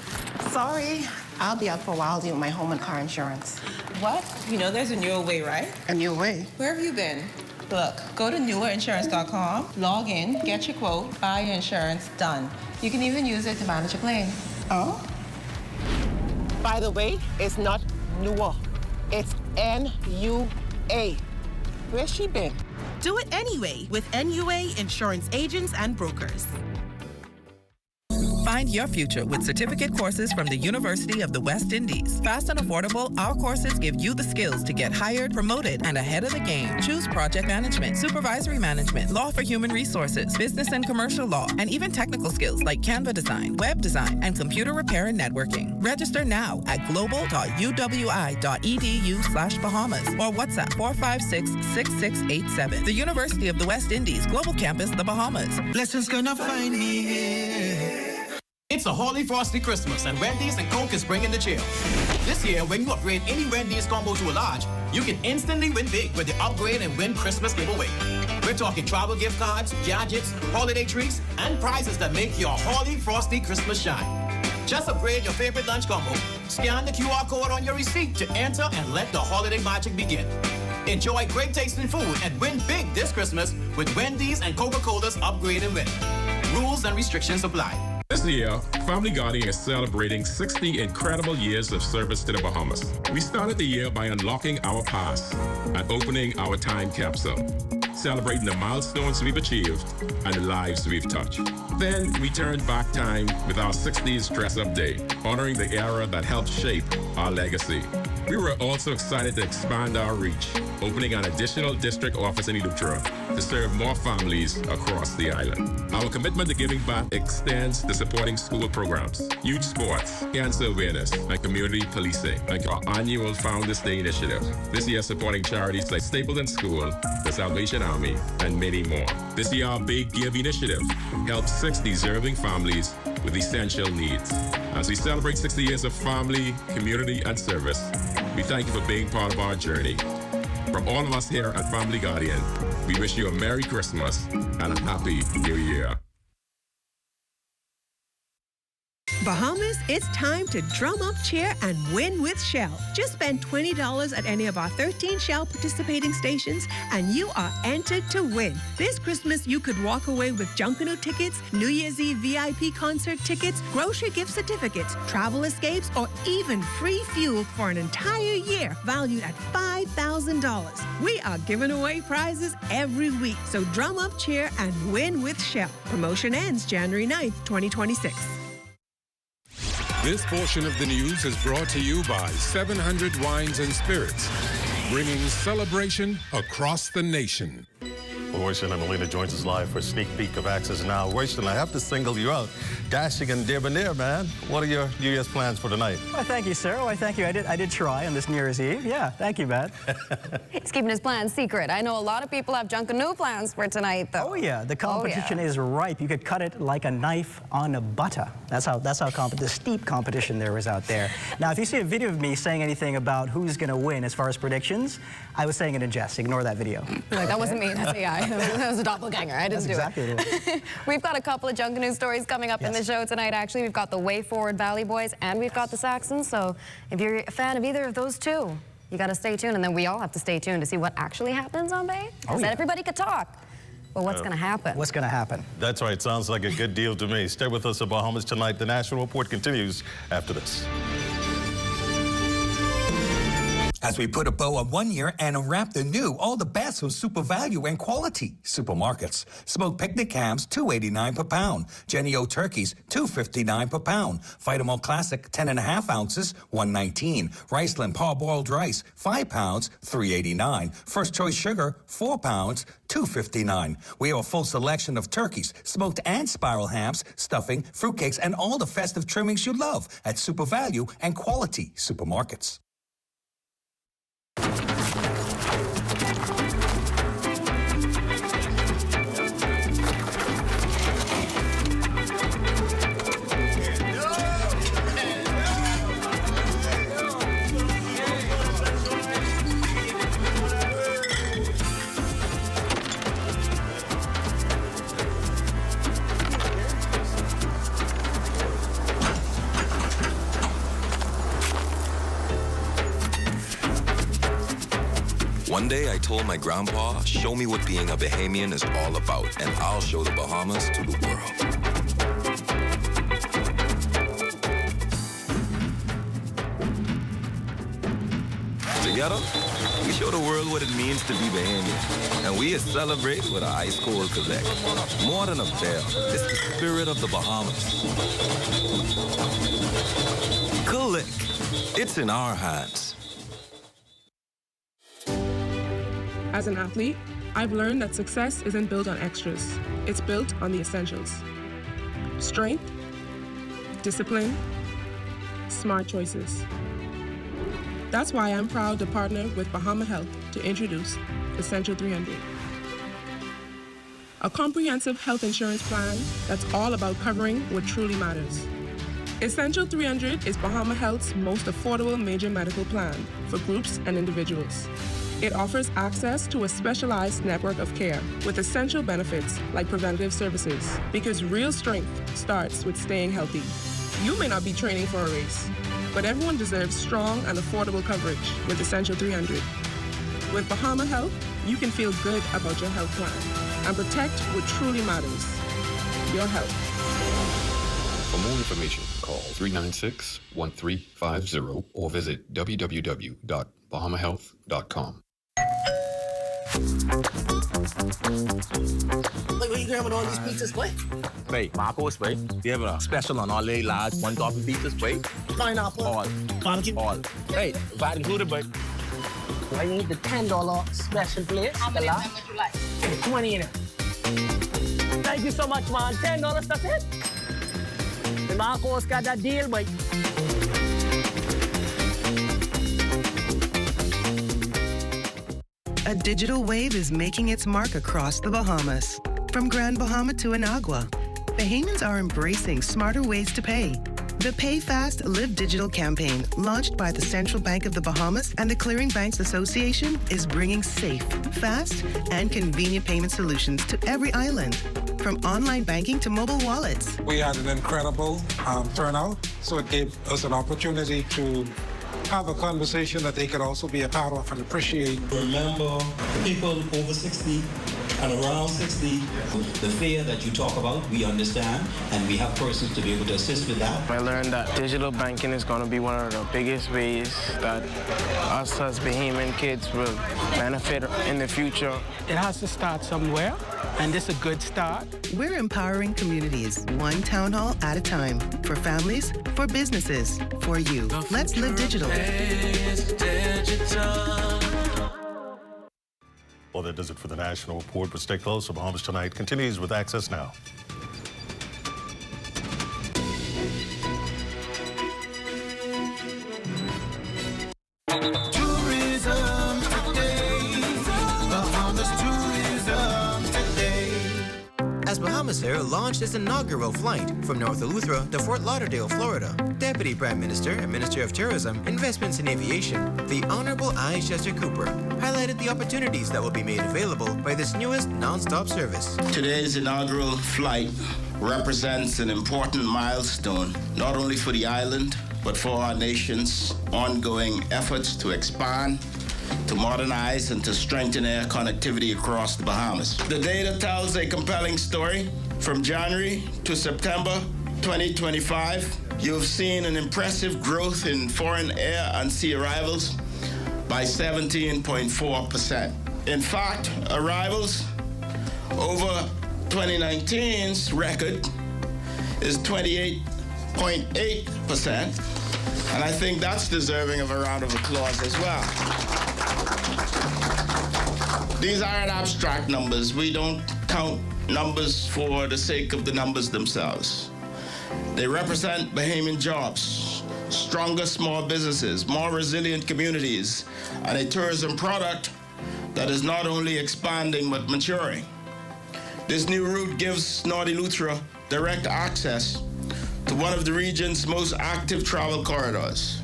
Sorry, I'll be out for a while doing my home and car insurance. What? You know there's a newer way, right? A new way? Where have you been? Look, go to newerinsurance.com, log in, get your quote, buy your insurance, done. You can even use it to manage a claim. Oh? By the way, it's not newer. It's N-U-A. Where's she been? Do it anyway with NUA Insurance Agents and Brokers. Find your future with certificate courses from the University of the West Indies. Fast and affordable, our courses give you the skills to get hired, promoted, and ahead of the game. Choose project management, supervisory management, law for human resources, business and commercial law, and even technical skills like Canva design, web design, and computer repair and networking. Register now at global.uwi.edu/Bahamas or WhatsApp 456-6687. The University of the West Indies, Global Campus, the Bahamas. Blessings gonna find me here. It's a Holy Frosty Christmas, and Wendy's and Coke is bringing the chill. This year, when you upgrade any Wendy's combo to a large, you can instantly win big with the Upgrade and Win Christmas giveaway. We're talking travel gift cards, gadgets, holiday treats, and prizes that make your Holy Frosty Christmas shine. Just upgrade your favorite lunch combo. Scan the QR code on your receipt to enter and let the holiday magic begin. Enjoy great tasting food and win big this Christmas with Wendy's and Coca-Cola's Upgrade and Win. Rules and restrictions apply. This year, Family Guardian is celebrating 60 incredible years of service to the Bahamas. We started the year by unlocking our past and opening our time capsule, celebrating the milestones we've achieved and the lives we've touched. Then we turned back time with our 60s dress-up day, honoring the era that helped shape our legacy. We were also excited to expand our reach, opening an additional district office in Eleuthera to serve more families across the island. Our commitment to giving back extends to supporting school programs, youth sports, cancer awareness, and community policing, like our annual Founders Day initiative. This year supporting charities like Stapleton School, the Salvation Army, and many more. This year our Big Give initiative helps 6 deserving families with essential needs. As we celebrate 60 years of family, community, and service, we thank you for being part of our journey. From all of us here at Family Guardian, we wish you a Merry Christmas and a Happy New Year. Bahamas, it's time to drum up, cheer, and win with Shell. Just spend $20 at any of our 13 Shell participating stations, and you are entered to win. This Christmas, you could walk away with Junkanoo tickets, New Year's Eve VIP concert tickets, grocery gift certificates, travel escapes, or even free fuel for an entire year, valued at $5,000. We are giving away prizes every week, so drum up, cheer, and win with Shell. Promotion ends January 9th, 2026. This portion of the news is brought to you by 700 Wines and Spirits, bringing celebration across the nation. Royston and Melina joins us live for a sneak peek of Access Now. Royston, I have to single you out. Dashing and debonair, man. What are your New Year's plans for tonight? Why, thank you, sir. Why, thank you. I did try on this New Year's Eve. Yeah, thank you, Matt. He's keeping his plans secret. I know a lot of people have Junkanoo plans for tonight, though. Oh, yeah. The competition is ripe. You could cut it like a knife on a butter. That's how the steep competition there is out there. Now, if you see a video of me saying anything about who's going to win as far as predictions, I was saying it in jest. Ignore that video. Like, that wasn't me. That's AI. That was a doppelganger. I didn't do exactly it. We've got a couple of Junkanoo stories coming up in the show tonight, actually. We've got the Way Forward Valley Boys and we've got the Saxons. So if you're a fan of either of those two, you got to stay tuned. And then we all have to stay tuned to see what actually happens on Bay. Because everybody could talk. But what's going to happen? What's going to happen? That's right. Sounds like a good deal to me. Stay with us at Bahamas tonight. The National Report continues after this. As we put a bow on 1 year and unwrap the new, all the best with super value and quality. Supermarkets. Smoked picnic hams, $2.89 per pound. Jenny O turkeys, $2.59 per pound. Vitamol Classic, 10.5 ounces, $1.19. Riceland parboiled rice, 5 pounds, $3.89. First Choice Sugar, 4 pounds, $2.59. We have a full selection of turkeys, smoked and spiral hams, stuffing, fruitcakes, and all the festive trimmings you love at super value and quality supermarkets. One day I told my grandpa, show me what being a Bahamian is all about, and I'll show the Bahamas to the world. Together, we show the world what it means to be Bahamian, and we celebrate with an ice-cold Quebec. More than a bear, it's the spirit of the Bahamas. Click. It's in our hands. As an athlete, I've learned that success isn't built on extras. It's built on the essentials. Strength, discipline, smart choices. That's why I'm proud to partner with Bahama Health to introduce Essential 300. A comprehensive health insurance plan that's all about covering what truly matters. Essential 300 is Bahama Health's most affordable major medical plan for groups and individuals. It offers access to a specialized network of care with essential benefits like preventative services, because real strength starts with staying healthy. You may not be training for a race, but everyone deserves strong and affordable coverage with Essential 300. With Bahama Health, you can feel good about your health plan and protect what truly matters, your health. For more information, call 396-1350 or visit www.bahamahealth.com. Wait, where you grabbing all these pizzas, boy? Wait, Marcos, wait. We have a special on all the large one-topping pizzas, wait. Pineapple. All. Barbecue. All. Hey, that included, but I need the $10 special plate. How many of them would you like? 20 in it. Thank you so much, man. $10, that's it. The Marcos got that deal, boy. A digital wave is making its mark across the Bahamas. From Grand Bahama to Anagua, Bahamians are embracing smarter ways to pay. The Pay Fast, Live Digital campaign, launched by the Central Bank of the Bahamas and the Clearing Banks Association, is bringing safe, fast, and convenient payment solutions to every island, from online banking to mobile wallets. We had an incredible turnout, so it gave us an opportunity to have a conversation that they could also be a part of and appreciate. Remember, people over 60 and around 60, the fear that you talk about, we understand, and we have persons to be able to assist with that. I learned that digital banking is going to be one of the biggest ways that us as Bahamian kids will benefit in the future. It has to start somewhere, and this is a good start. We're empowering communities, one town hall at a time, for families, for businesses, for you. Let's live digital. Well, that does it for the National Report, but stay close. Bahamas Tonight continues with Access Now. Tourism today. Bahamas Tourism today. As Bahamas Air launched its inaugural flight from North Eleuthera to Fort Lauderdale, Florida, Deputy Prime Minister and Minister of Tourism, Investments and Aviation, the Honorable I. Chester Cooper, highlighted the opportunities that will be made available by this newest non-stop service. Today's inaugural flight represents an important milestone, not only for the island, but for our nation's ongoing efforts to expand, to modernize, and to strengthen air connectivity across the Bahamas. The data tells a compelling story. From January to September 2025, you've seen an impressive growth in foreign air and sea arrivals by 17.4%. In fact, arrivals over 2019's record is 28.8%, and I think that's deserving of a round of applause as well. These aren't abstract numbers. We don't count numbers for the sake of the numbers themselves. They represent Bahamian jobs, stronger small businesses, more resilient communities, and a tourism product that is not only expanding but maturing. This new route gives North Eleuthera direct access to one of the region's most active travel corridors.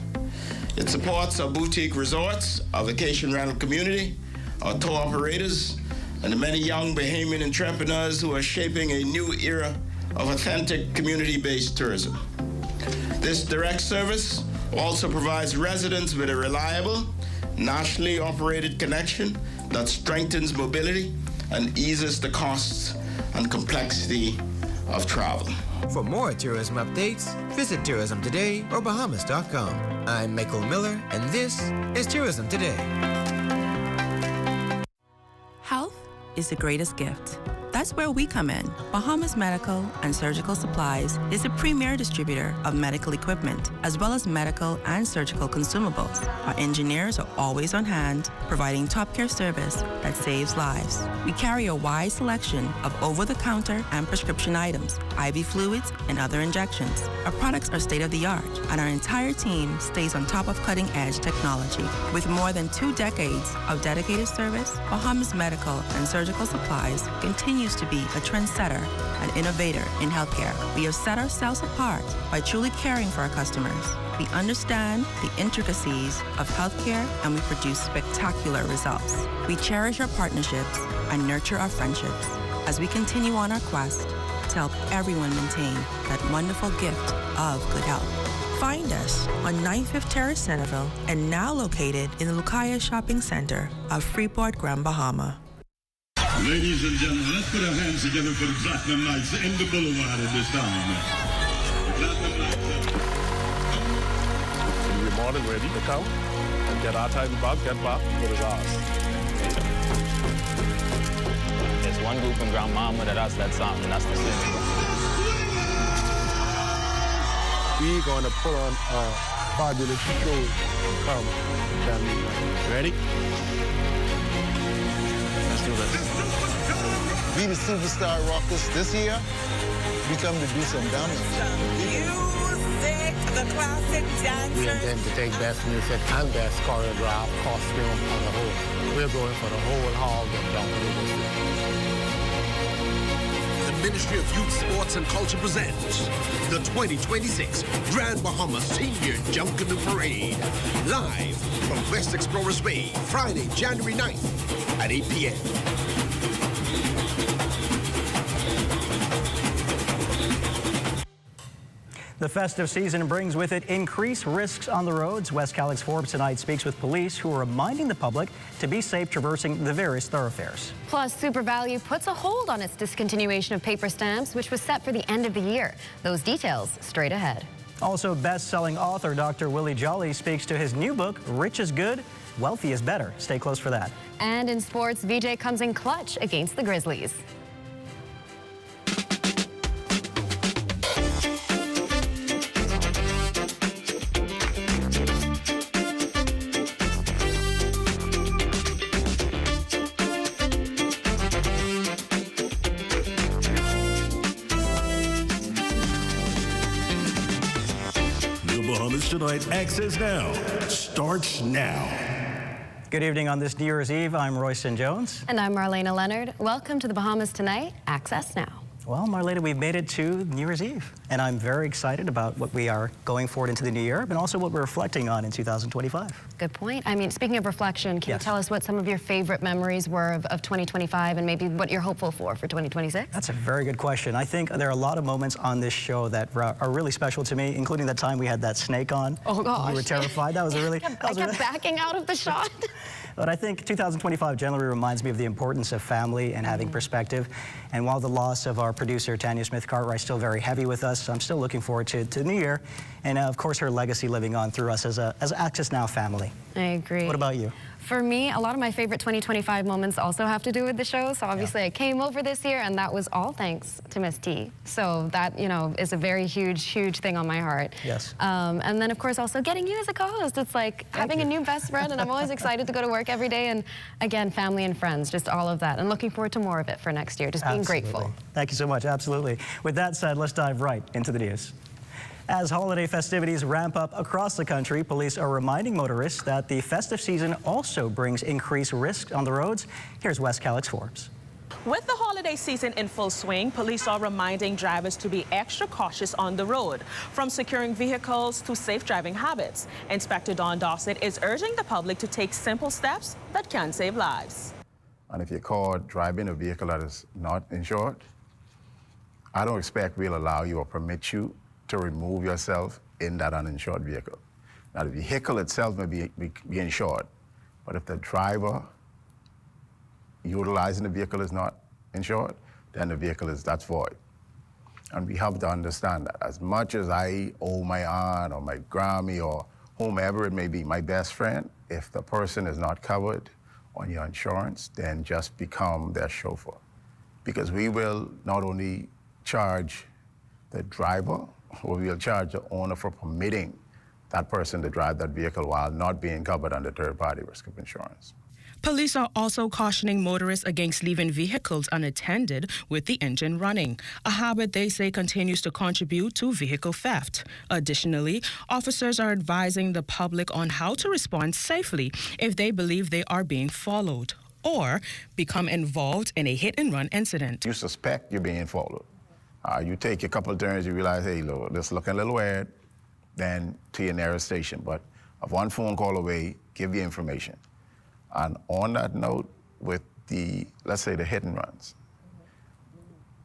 It supports our boutique resorts, our vacation rental community, our tour operators, and the many young Bahamian entrepreneurs who are shaping a new era of authentic community-based tourism. This direct service also provides residents with a reliable, nationally operated connection that strengthens mobility and eases the costs and complexity of travel. For more tourism updates, visit Tourism Today or Bahamas.com. I'm Michael Miller, and this is Tourism Today. Health is the greatest gift. That's where we come in. Bahamas Medical and Surgical Supplies is a premier distributor of medical equipment, as well as medical and surgical consumables. Our engineers are always on hand, providing top care service that saves lives. We carry a wide selection of over-the-counter and prescription items, IV fluids, and other injections. Our products are state-of-the-art, and our entire team stays on top of cutting-edge technology. With more than 2 decades of dedicated service, Bahamas Medical and Surgical Supplies continues to be a trendsetter and innovator in healthcare. We have set ourselves apart by truly caring for our customers. We understand the intricacies of healthcare, and we produce spectacular results. We cherish our partnerships and nurture our friendships as we continue on our quest to help everyone maintain that wonderful gift of good health. Find us on 95th Terrace, Centerville, and now located in the Lucaya Shopping Center of Freeport, Grand Bahama. Ladies and gentlemen, let's put our hands together for the Platinum Nights in the Boulevard at this time. The Platinum Nights. We're more than ready to come and get our title back, get back what is ours. There's one group in Grand Bahama that has that song, and that's the Swing. We're going to put on a fabulous show. Come, ready? Let's do this. Be the superstar rockers this year. We come to do some damage. Music, the classic dancers. We intend to take best music and best choreograph, costume on the whole. We're going for the whole hog and down. The Ministry of Youth, Sports and Culture presents the 2026 Grand Bahamas Senior Junk Canoe Parade. Live from West Explorers Bay, Friday, January 9th at 8 p.m. The festive season brings with it increased risks on the roads. West Calix Forbes tonight speaks with police who are reminding the public to be safe traversing the various thoroughfares. Plus, Super Value puts a hold on its discontinuation of paper stamps, which was set for the end of the year. Those details straight ahead. Also, best-selling author Dr. Willie Jolly speaks to his new book, Rich is Good, Wealthy is Better. Stay close for that. And in sports, VJ comes in clutch against the Grizzlies. Bahamas Tonight Access Now starts now. Good evening on this New Year's Eve. I'm Royston Jones. And I'm Marlena Leonard. Welcome to the Bahamas Tonight Access Now. Well, Marlena, we've made it to New Year's Eve, and I'm very excited about what we are going forward into the new year, but also what we're reflecting on in 2025. Good point. I mean, speaking of reflection, can you tell us what some of your favorite memories were of 2025 and maybe what you're hopeful for 2026? That's a very good question. I think there are a lot of moments on this show that are really special to me, including the time we had that snake on. Oh, gosh. You were terrified. That was a really... I kept backing out of the shot. But I think 2025 generally reminds me of the importance of family and having perspective. And while the loss of our producer, Tanya Smith-Cartwright, is still very heavy with us, I'm still looking forward to the new year. And of course, her legacy living on through us as an Access Now family. I agree. What about you? For me, a lot of my favorite 2025 moments also have to do with the show. So obviously I came over this year and that was all thanks to Miss T. So that, you know, is a very huge, huge thing on my heart. Yes. And then of course also getting you as a co-host. It's like having a new best friend, and I'm always excited to go to work every day. And again, family and friends, just all of that. And looking forward to more of it for next year, just being grateful. Thank you so much, absolutely. With that said, let's dive right into the news. As holiday festivities ramp up across the country, police are reminding motorists that the festive season also brings increased risks on the roads. Here's West Calix Forbes. With the holiday season in full swing, police are reminding drivers to be extra cautious on the road, from securing vehicles to safe driving habits. Inspector Don Dawson is urging the public to take simple steps that can save lives. And if you're caught driving a vehicle that is not insured, I don't expect we'll allow you or permit you to remove yourself in that uninsured vehicle. Now, the vehicle itself may be insured, but if the driver utilizing the vehicle is not insured, then the vehicle that's void. And we have to understand that. As much as I owe my aunt or my Grammy or whomever it may be, my best friend, if the person is not covered on your insurance, then just become their chauffeur. Because we will not only charge the driver, or we will charge the owner for permitting that person to drive that vehicle while not being covered under third-party risk of insurance. Police are also cautioning motorists against leaving vehicles unattended with the engine running, a habit they say continues to contribute to vehicle theft. Additionally, officers are advising the public on how to respond safely if they believe they are being followed or become involved in a hit-and-run incident. You suspect you're being followed. You take a couple of turns, you realize, hey, look, this is looking a little weird, then to your nearest station. But of one phone call away, give the information. And on that note, with the, let's say, the hit and runs,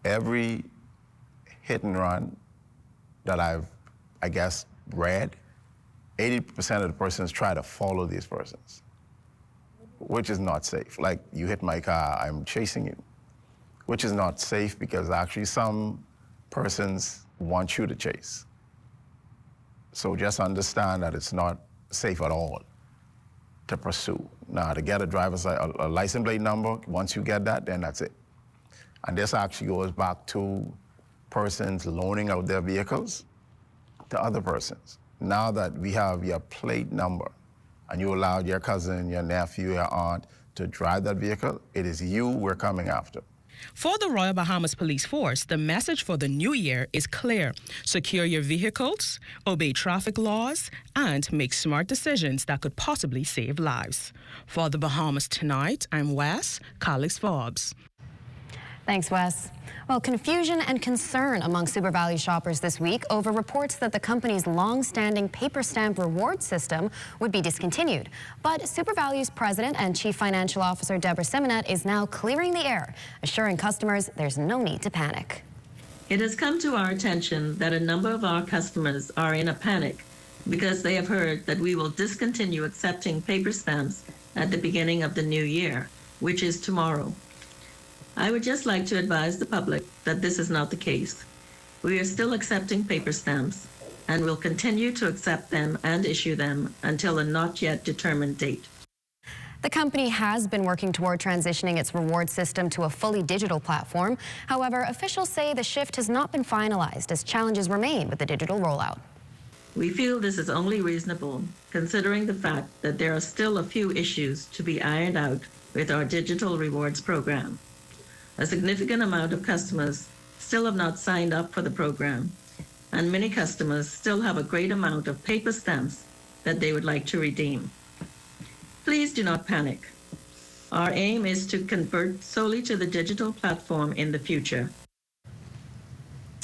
every hit and run that I've, I guess, read, 80% of the persons try to follow these persons, which is not safe. Like, you hit my car, I'm chasing you, which is not safe because actually some persons want you to chase. So just understand that it's not safe at all to pursue. Now, to get a driver's a license plate number, once you get that, then that's it. And this actually goes back to persons loaning out their vehicles to other persons. Now that we have your plate number and you allowed your cousin, your nephew, your aunt to drive that vehicle, it is you we're coming after. For the Royal Bahamas Police Force, the message for the new year is clear. Secure your vehicles, obey traffic laws, and make smart decisions that could possibly save lives. For the Bahamas Tonight, I'm Wes Calix Forbes. Thanks, Wes. Well, confusion and concern among Super Value shoppers this week over reports that the company's long-standing paper stamp reward system would be discontinued. But Super Value's president and chief financial officer Deborah Simonet is now clearing the air, assuring customers there's no need to panic. It has come to our attention that a number of our customers are in a panic because they have heard that we will discontinue accepting paper stamps at the beginning of the new year, which is tomorrow. I would just like to advise the public that this is not the case. We are still accepting paper stamps and will continue to accept them and issue them until a not yet determined date. The company has been working toward transitioning its reward system to a fully digital platform. However, officials say the shift has not been finalized as challenges remain with the digital rollout. We feel this is only reasonable, considering the fact that there are still a few issues to be ironed out with our digital rewards program. A significant amount of customers still have not signed up for the program, and many customers still have a great amount of paper stamps that they would like to redeem. Please do not panic. Our aim is to convert solely to the digital platform in the future.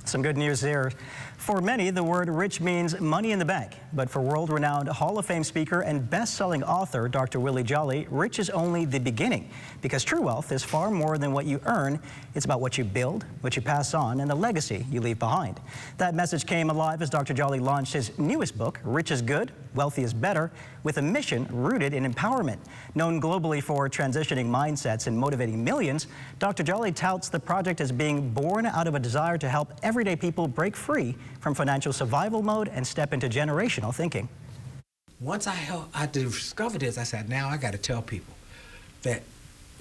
Some good news there. For many, the word rich means money in the bank. But for world-renowned Hall of Fame speaker and best-selling author Dr. Willie Jolly, rich is only the beginning. Because true wealth is far more than what you earn. It's about what you build, what you pass on, and the legacy you leave behind. That message came alive as Dr. Jolly launched his newest book, Rich is Good, Wealthy is Better, with a mission rooted in empowerment. Known globally for transitioning mindsets and motivating millions, Dr. Jolly touts the project as being born out of a desire to help everyday people break free from financial survival mode and step into generational thinking. Once I discovered this, I said, now I got to tell people that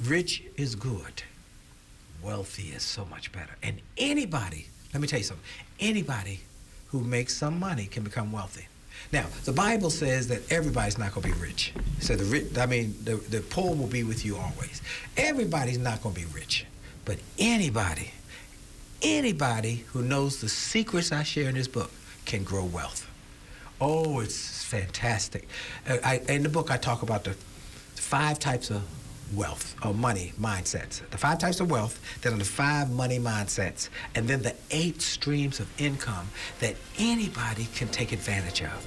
rich is good, wealthy is so much better. And anybody, let me tell you something, anybody who makes some money can become wealthy. Now, the Bible says that everybody's not going to be rich. So the poor will be with you always. Everybody's not going to be rich, but anybody who knows the secrets I share in this book can grow wealth. Oh, it's fantastic. In the book, I talk about the 5 types of wealth or money mindsets. The 5 types of wealth, then the 5 money mindsets, and then the 8 streams of income that anybody can take advantage of.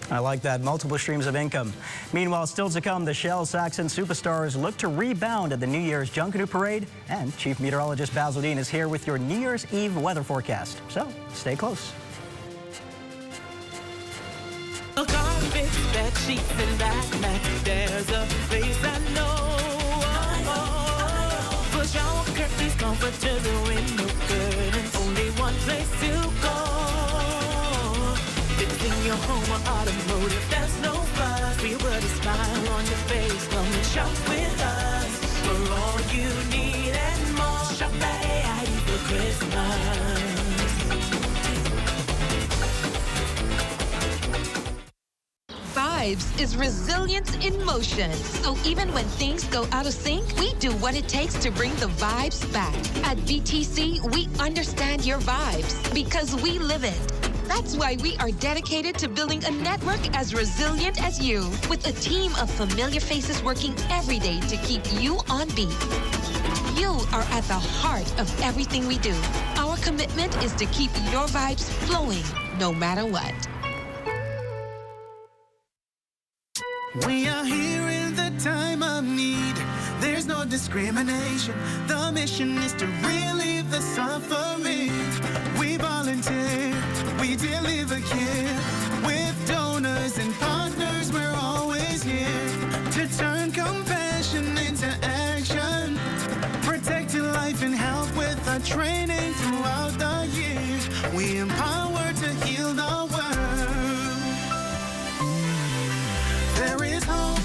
I like that, multiple streams of income. Meanwhile, still to come, the Shell Saxon Superstars look to rebound at the New Year's Junkanoo Parade, and Chief Meteorologist Basil Dean is here with your New Year's Eve weather forecast. So, stay close. Bed sheets and back mat. There's a place I know. Push our curtains, comfort to the window curtains. Only one place to go. Fixing your home or automotive, there's no fuss. We put a smile on your face. Come and shop with us for all you need and more. Shop at AID for Christmas. Vibes is resilience in motion. So even when things go out of sync, we do what it takes to bring the vibes back. At BTC, we understand your vibes because we live it. That's why we are dedicated to building a network as resilient as you, with a team of familiar faces working every day to keep you on beat. You are at the heart of everything we do. Our commitment is to keep your vibes flowing no matter what. We are here in the time of need. There's no discrimination. The mission is to relieve the suffering. We volunteer, we deliver care. With donors and partners, we're always here to turn compassion into action. Protect your life and health with our training throughout the years. We empower to heal the world. There is hope,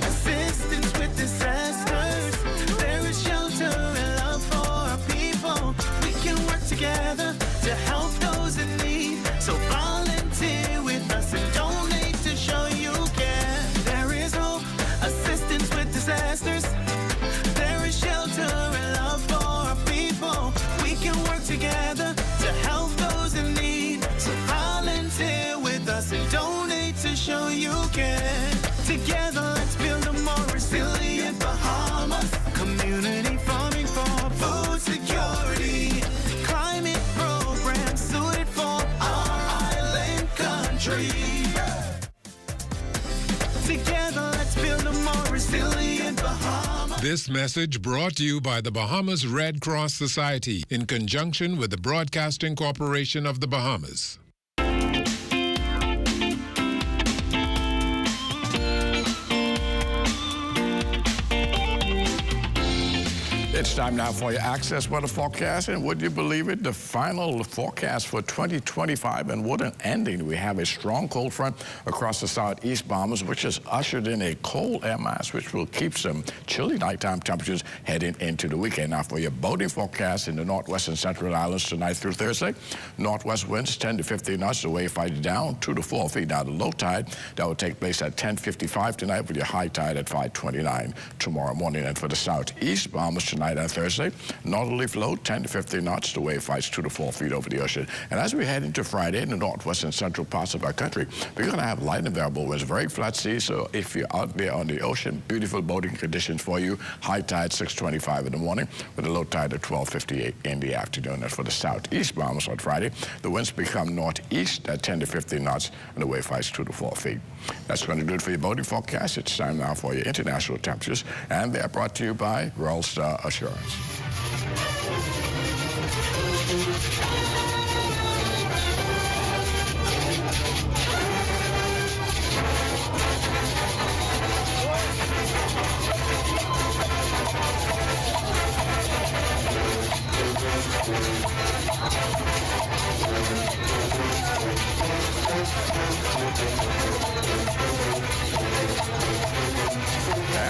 assistance with disasters. There is shelter and love for our people. We can work together to help those in need. So volunteer with us and donate to show you resilient Bahamas. This message brought to you by the Bahamas Red Cross Society in conjunction with the Broadcasting Corporation of the Bahamas. It's time now for your Access Weather Forecast, and would you believe it, the final forecast for 2025, and what an ending. We have a strong cold front across the southeast Bahamas, which has ushered in a cold air mass, which will keep some chilly nighttime temperatures heading into the weekend. Now for your boating forecast in the northwest and central islands tonight through Thursday, northwest winds 10 to 15 knots, the wave height down 2 to 4 feet. Now the low tide, that will take place at 10:55 tonight, with your high tide at 5:29 tomorrow morning. And for the southeast Bahamas tonight and Thursday, northerly flow 10 to 15 knots, the wave heights 2 to 4 feet over the ocean. And as we head into Friday in the northwest and central parts of our country, we're going to have light and variable winds, very flat seas. So if you're out there on the ocean, beautiful boating conditions for you. High tide 6:25 in the morning, with a low tide at 12:58 in the afternoon. And for the southeast Bahamas on Friday, the winds become northeast at 10 to 15 knots, and the wave heights 2 to 4 feet. That's going to do it for your boating forecast. It's time now for your international temperatures, and they are brought to you by Royal Star Assurance.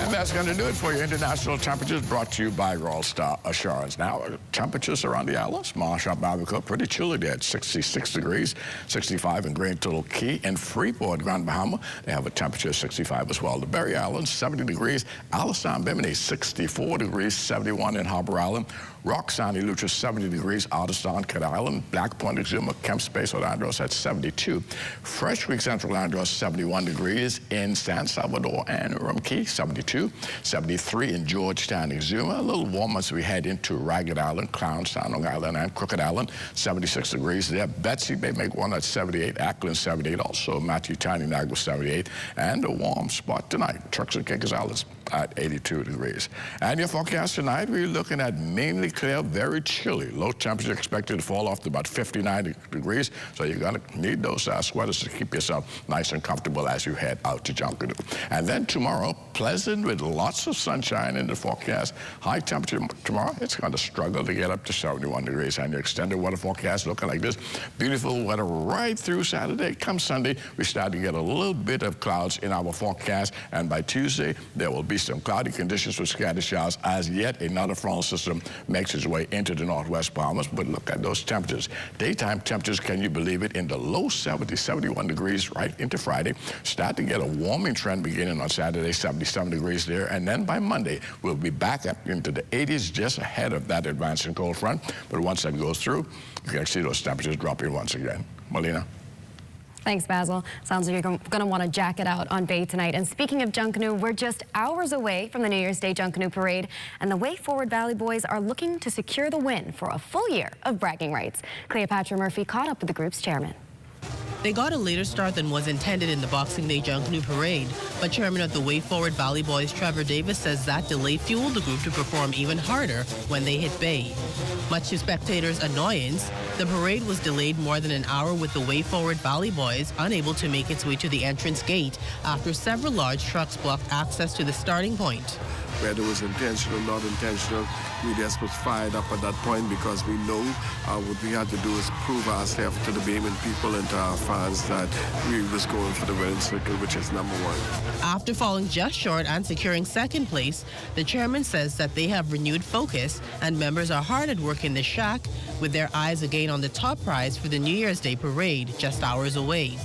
And that's going to do it for your international temperatures, brought to you by Royal Star Assurance. Now, temperatures around the islands, Marshall, Barbacoa, pretty chilly there at 66 degrees, 65 in Grand Turtle Key. In Freeport, Grand Bahama, they have a temperature of 65 as well. The Berry Islands, 70 degrees. Alice Bimini, 64 degrees, 71 in Harbor Island. Rock Sandy Lucha, 70 degrees, Artistan, Cat Island. Black Point, Exuma, Kemp Space, Orlando's at 72. Fresh Creek, Central Orlando's 71 degrees. In San Salvador and Rumkey, 72. 73 in Georgetown, Exuma. A little warmer as we head into Ragged Island, Clownstown, Long Island, and Crooked Island. 76 degrees there. Betsy Bay make one at 78. Ackland, 78. Also Matthew Tiny Nag was 78. And a warm spot tonight, Turks and Caicos Islands at 82 degrees. And your forecast tonight, we're looking at mainly clear, very chilly. Low temperature expected to fall off to about 59 degrees. So you're going to need those sweaters to keep yourself nice and comfortable as you head out to Junkanoo. And then tomorrow, pleasant with lots of sunshine in the forecast. High temperature tomorrow, it's going to struggle to get up to 71 degrees. And your extended weather forecast looking like this. Beautiful weather right through Saturday. Come Sunday, we start to get a little bit of clouds in our forecast. And by Tuesday, there will be some cloudy conditions with scattered showers as yet another frontal system makes its way into the northwest Bahamas. But look at those temperatures. Daytime temperatures, can you believe it, in the low 70, 71 degrees right into Friday. Start to get a warming trend beginning on Saturday, 77 degrees there. And then by Monday, we'll be back up into the 80s just ahead of that advancing cold front. But once that goes through, you can see those temperatures dropping once again. Molina. Thanks, Basil. Sounds like you're going to want to jack it out on Bay tonight. And speaking of Junkanoo, we're just hours away from the New Year's Day Junkanoo Parade, and the Way Forward Valley Boys are looking to secure the win for a full year of bragging rights. Cleopatra Murphy caught up with the group's chairman. They got a later start than was intended in the Boxing Day Junkanoo Parade, but chairman of the Way Forward Valley Boys, Trevor Davis, says that delay fueled the group to perform even harder when they hit Bay. Much to spectators' annoyance, the parade was delayed more than an hour, with the Way Forward Valley Boys unable to make its way to the entrance gate after several large trucks blocked access to the starting point. Whether it was intentional or not intentional, we just was fired up at that point because we know what we had to do is prove ourselves to the Bahamian people and to our fans that we was going for the winning circle, which is number one. After falling just short and securing second place, the chairman says that they have renewed focus and members are hard at work in the shack with their eyes again on the top prize for the New Year's Day parade just hours away.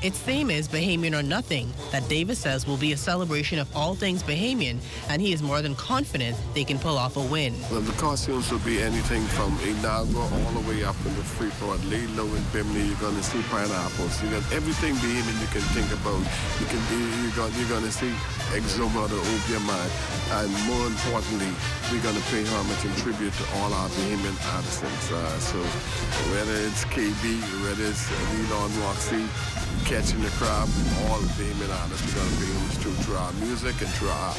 Its theme is Bahamian or Nothing, that Davis says will be a celebration of all things Bahamian, and he is more than confident they can pull off a win. Well, the costumes will be anything from Inagua all the way up in the Freeport, lay low in Bimini. You're going to see pineapples. You got everything Bahamian you can think about. You're going to see Exuma, the Opium Man, and more importantly, we're going to pay homage and tribute to all our Bahamian artisans. So whether it's KB, whether it's Elon Roxy, catching the crowd, all the Bahamian artists. We're going to bring them through our music and through our art.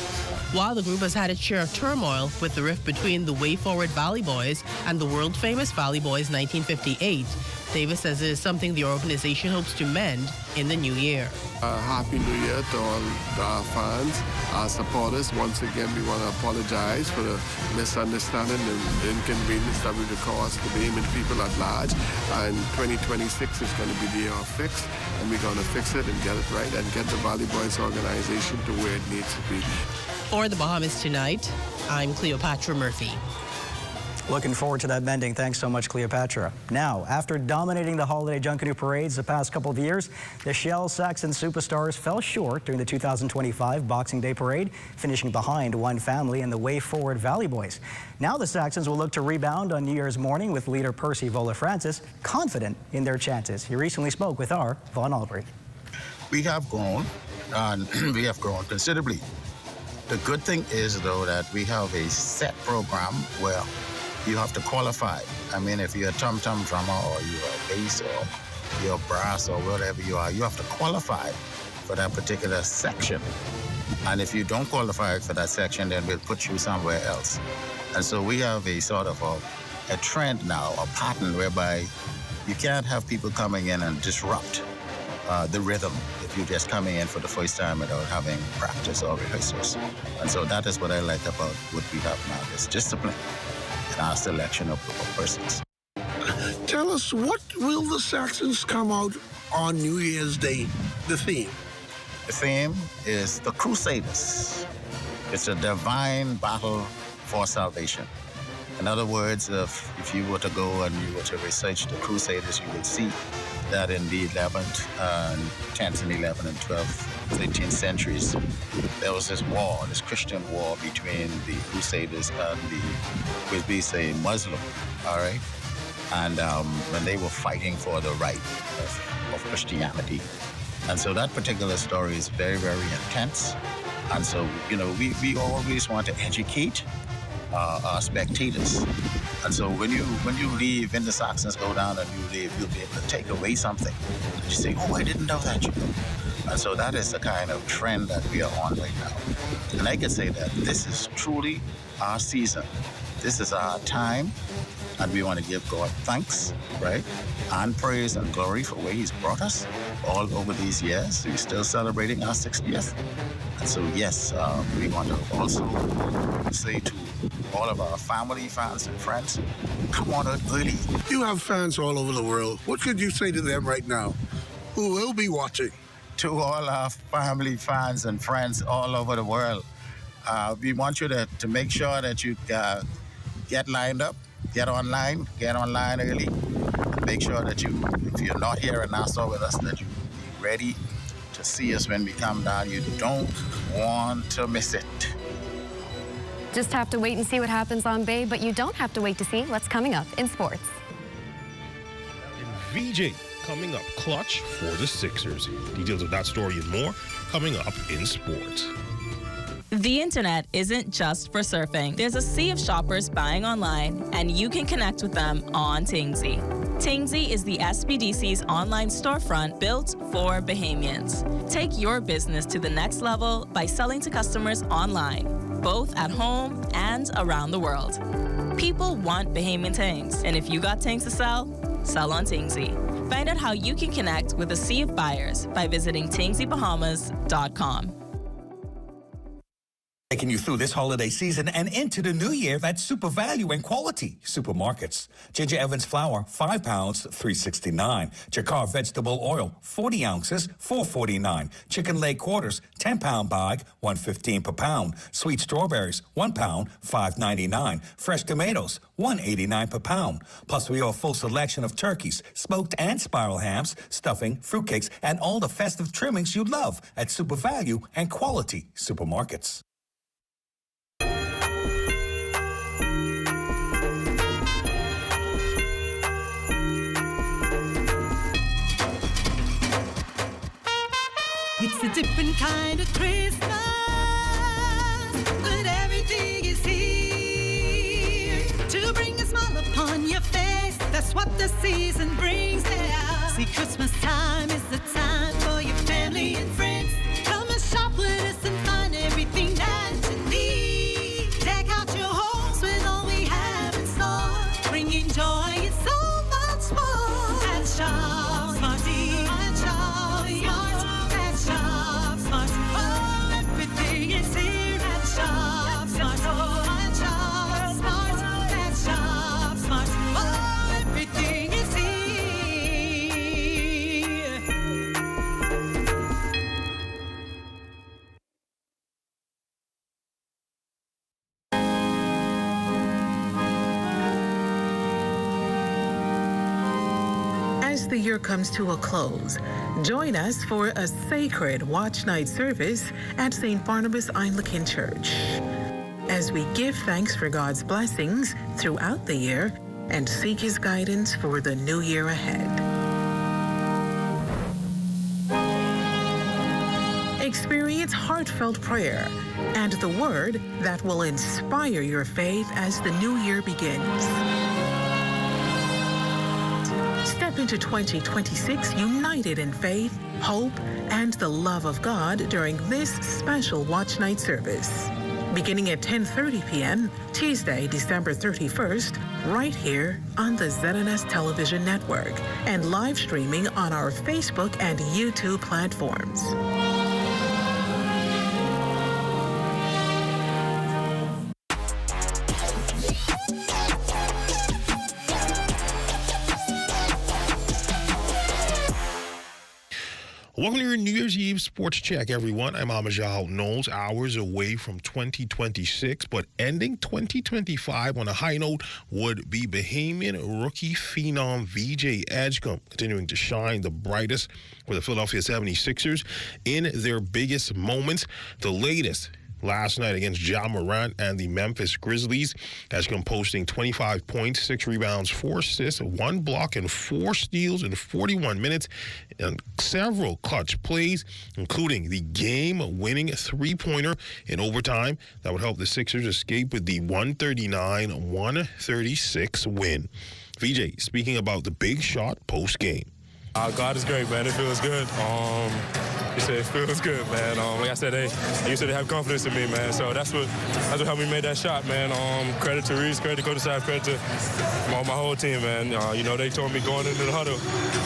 While the group has had its share of turmoil with the rift between the Way Forward Valley Boys and the world-famous Valley Boys 1958, Davis says it is something the organization hopes to mend in the new year. Happy New Year to all our fans, our supporters. Once again, we want to apologize for the misunderstanding and inconvenience that we caused the Bahamian people at large. And 2026 is going to be the year of fix, and we're going to fix it and get it right and get the Valley Boys organization to where it needs to be. For the Bahamas Tonight, I'm Cleopatra Murphy. Looking forward to that mending. Thanks so much, Cleopatra. Now, after dominating the holiday Junkanoo parades the past couple of years, the Shell Saxon Superstars fell short during the 2025 Boxing Day parade, finishing behind one family in the Way Forward Valley Boys. Now the Saxons will look to rebound on New Year's morning with leader Percy Vola-Francis confident in their chances. He recently spoke with our Vaughn Albury. We have grown, and we have grown considerably. The good thing is, though, that we have a set program where you have to qualify. I mean, if you're a tom-tom drummer or you're a bass or you're brass or whatever you are, you have to qualify for that particular section. And if you don't qualify for that section, then we'll put you somewhere else. And so we have a sort of a trend now, a pattern whereby you can't have people coming in and disrupt the rhythm if you're just coming in for the first time without having practice or rehearsals. And so that is what I like about what we have now, this discipline in our selection of persons. Tell us, what will the Saxons come out on New Year's Day, the theme? The theme is the Crusaders. It's a divine battle for salvation. In other words, if you were to go and you were to research the Crusaders, you would see that in the 11th, 10th and 11th and 12th, 13th centuries, there was this war, this Christian war between the Crusaders and the, we say, Muslim, all right? And when they were fighting for the right of Christianity. And so that particular story is very, very intense. And so, you know, we always want to educate our spectators. And so when you leave, when the Saxons go down and you leave, you'll be able to take away something. And you say, oh, I didn't know that, you know. And so that is the kind of trend that we are on right now. And I can say that this is truly our season. This is our time. And we want to give God thanks, right? And praise and glory for where He's brought us all over these years. We're still celebrating our 60th. And so, yes, we want to also say to all of our family, fans, and friends, come on early. You have fans all over the world. What could you say to them right now who will be watching? To all our family, fans, and friends all over the world, we want you to make sure that you get lined up, get online early. Make sure that you, if you're not here in Nassau with us, that you be ready to see us when we come down. You don't want to miss it. Just have to wait and see what happens on Bay, but you don't have to wait to see what's coming up in sports. VJ coming up clutch for the Sixers. Details of that story and more coming up in sports. The internet isn't just for surfing. There's a sea of shoppers buying online, and you can connect with them on Tingsy. Tingsy is the SBDC's online storefront built for Bahamians. Take your business to the next level by selling to customers online, both at home and around the world. People want Bahamian things, and if you got things to sell, sell on Tingsy. Find out how you can connect with a sea of buyers by visiting TingsyBahamas.com. Taking you through this holiday season and into the new year, that's super value and quality supermarkets. Ginger Evans flour, 5 pounds, $3.69. Jakar vegetable oil, 40 ounces, $4.49. Chicken leg quarters, 10-pound bag, $1.15 per pound. Sweet strawberries, 1 pound, $5.99. Fresh tomatoes, $1.89 per pound. Plus, we have a full selection of turkeys, smoked and spiral hams, stuffing, fruitcakes, and all the festive trimmings you love at super value and quality supermarkets. It's a different kind of Christmas, but everything is here to bring a smile upon your face. That's what the season brings there. See, Christmas time is the time the year comes to a close, join us for a sacred watch night service at St. Barnabas Anglican Church as we give thanks for God's blessings throughout the year and seek His guidance for the new year ahead. Experience heartfelt prayer and the word that will inspire your faith as the new year begins. Step into 2026 united in faith, hope, and the love of God during this special Watch Night service. Beginning at 10:30 p.m., Tuesday, December 31st, right here on the ZNS Television Network and live streaming on our Facebook and YouTube platforms. Welcome to your New Year's Eve Sports Check, everyone. I'm Amajal Knowles, hours away from 2026, but ending 2025 on a high note would be Bahamian rookie phenom VJ Edgecombe, continuing to shine the brightest for the Philadelphia 76ers in their biggest moments. The latest last night against Ja Morant and the Memphis Grizzlies. Edgecombe posting 25 points, 6 rebounds, 4 assists, 1 block, and 4 steals in 41 minutes, and several clutch plays, including the game-winning three-pointer in overtime that would help the Sixers escape with the 139-136 win. VJ speaking about the big shot post-game. God is great, man. It feels good. He said it feels good, man. Like I said, they said they have confidence in me, man. So that's what helped me make that shot, man. Credit to Reese, credit to Coach Sapp, credit to my whole team, man. They told me going into the huddle,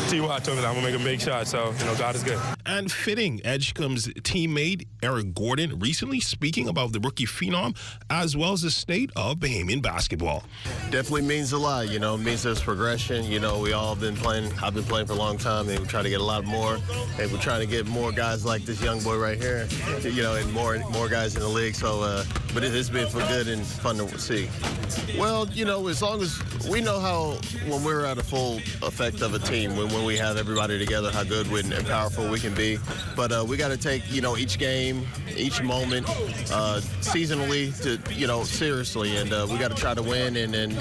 T.Y. told me that I'm gonna make a big shot. So God is good. And fitting, Edgecombe's teammate Eric Gordon recently speaking about the rookie phenom as well as the state of Bahamian basketball. Definitely means a lot. It means there's progression. We all been playing. I've been playing for a long time, and we try to get a lot more. And we're trying to get more guys like this young boy right here, and more guys in the league. So, but it's been good and fun to see. Well, as long as we know how, when we're at a full effect of a team, when we have everybody together, how good and powerful we can be. But we got to take, each game, each moment, seasonally, to, seriously, and we got to try to win and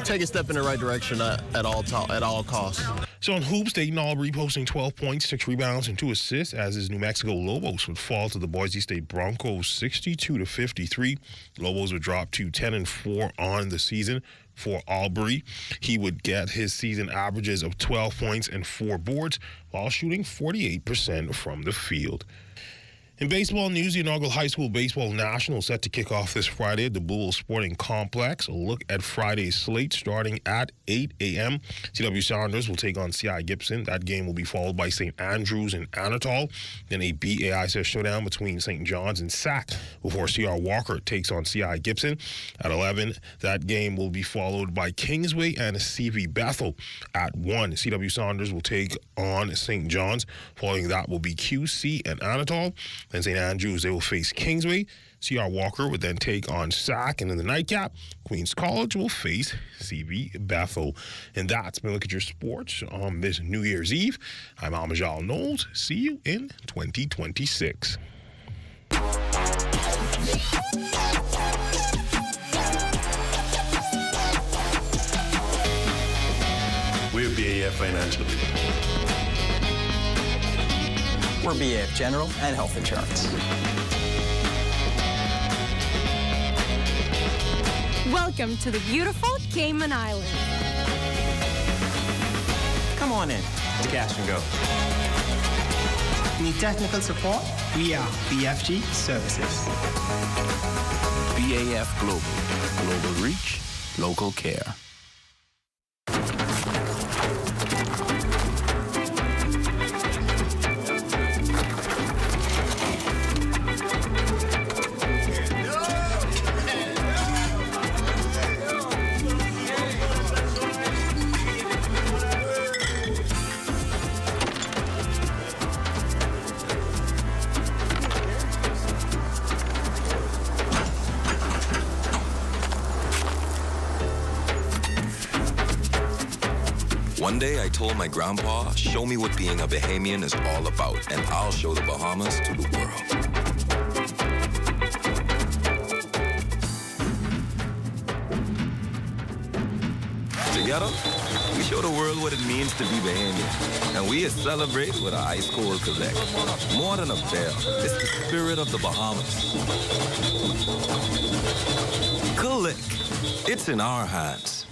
take a step in the right direction at all costs. So on hoops, Dayton Albury posting 12 points, 6 rebounds, and 2 assists, as his New Mexico Lobos would fall to the Boise State Broncos 62-53. Lobos would drop to 10-4 on the season. For Albury, he would get his season averages of 12 points and 4 boards while shooting 48% from the field. In baseball news, the inaugural high school baseball national set to kick off this Friday at the Blue Hole Sporting Complex. A look at Friday's slate starting at 8 a.m. C.W. Saunders will take on C.I. Gibson. That game will be followed by St. Andrews and Anatol. Then a BAISS showdown between St. John's and Sac before C.R. Walker takes on C.I. Gibson. At 11, that game will be followed by Kingsway and C.V. Bethel. At 1, C.W. Saunders will take on St. John's. Following that will be QC and Anatol. Then St. Andrews, they will face Kingsway. C.R. Walker would then take on Sac. And in the nightcap, Queens College will face C.V. Bethel. And that's been a look at your sports on this New Year's Eve. I'm Amajal Knowles. See you in 2026. We're BAF Financial. We're BAF General and Health Insurance. Welcome to the beautiful Cayman Islands. Come on in to Cash and Go. Need technical support? We are BFG Services. BAF Global. Global reach, local care. One day I told my grandpa, show me what being a Bahamian is all about, and I'll show the Bahamas to the world. Together, we show the world what it means to be Bahamian. And we celebrate with our ice cold Quebec. More than a bear, it's the spirit of the Bahamas. Click. It's in our hands.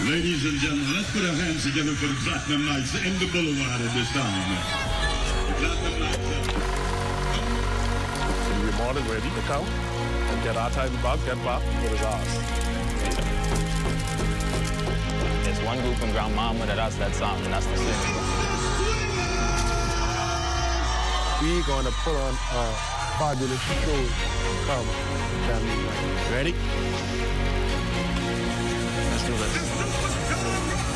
Ladies and gentlemen, let's put our hands together for the Platinum Nights in the Boulevard at this time. The Platinum Nights. We're more than ready to come and get our title back, get back what is ours. There's one group in Grandmama that has that song, and that's the singing. We're going to put on a fabulous show. Come, ready? Let's do this.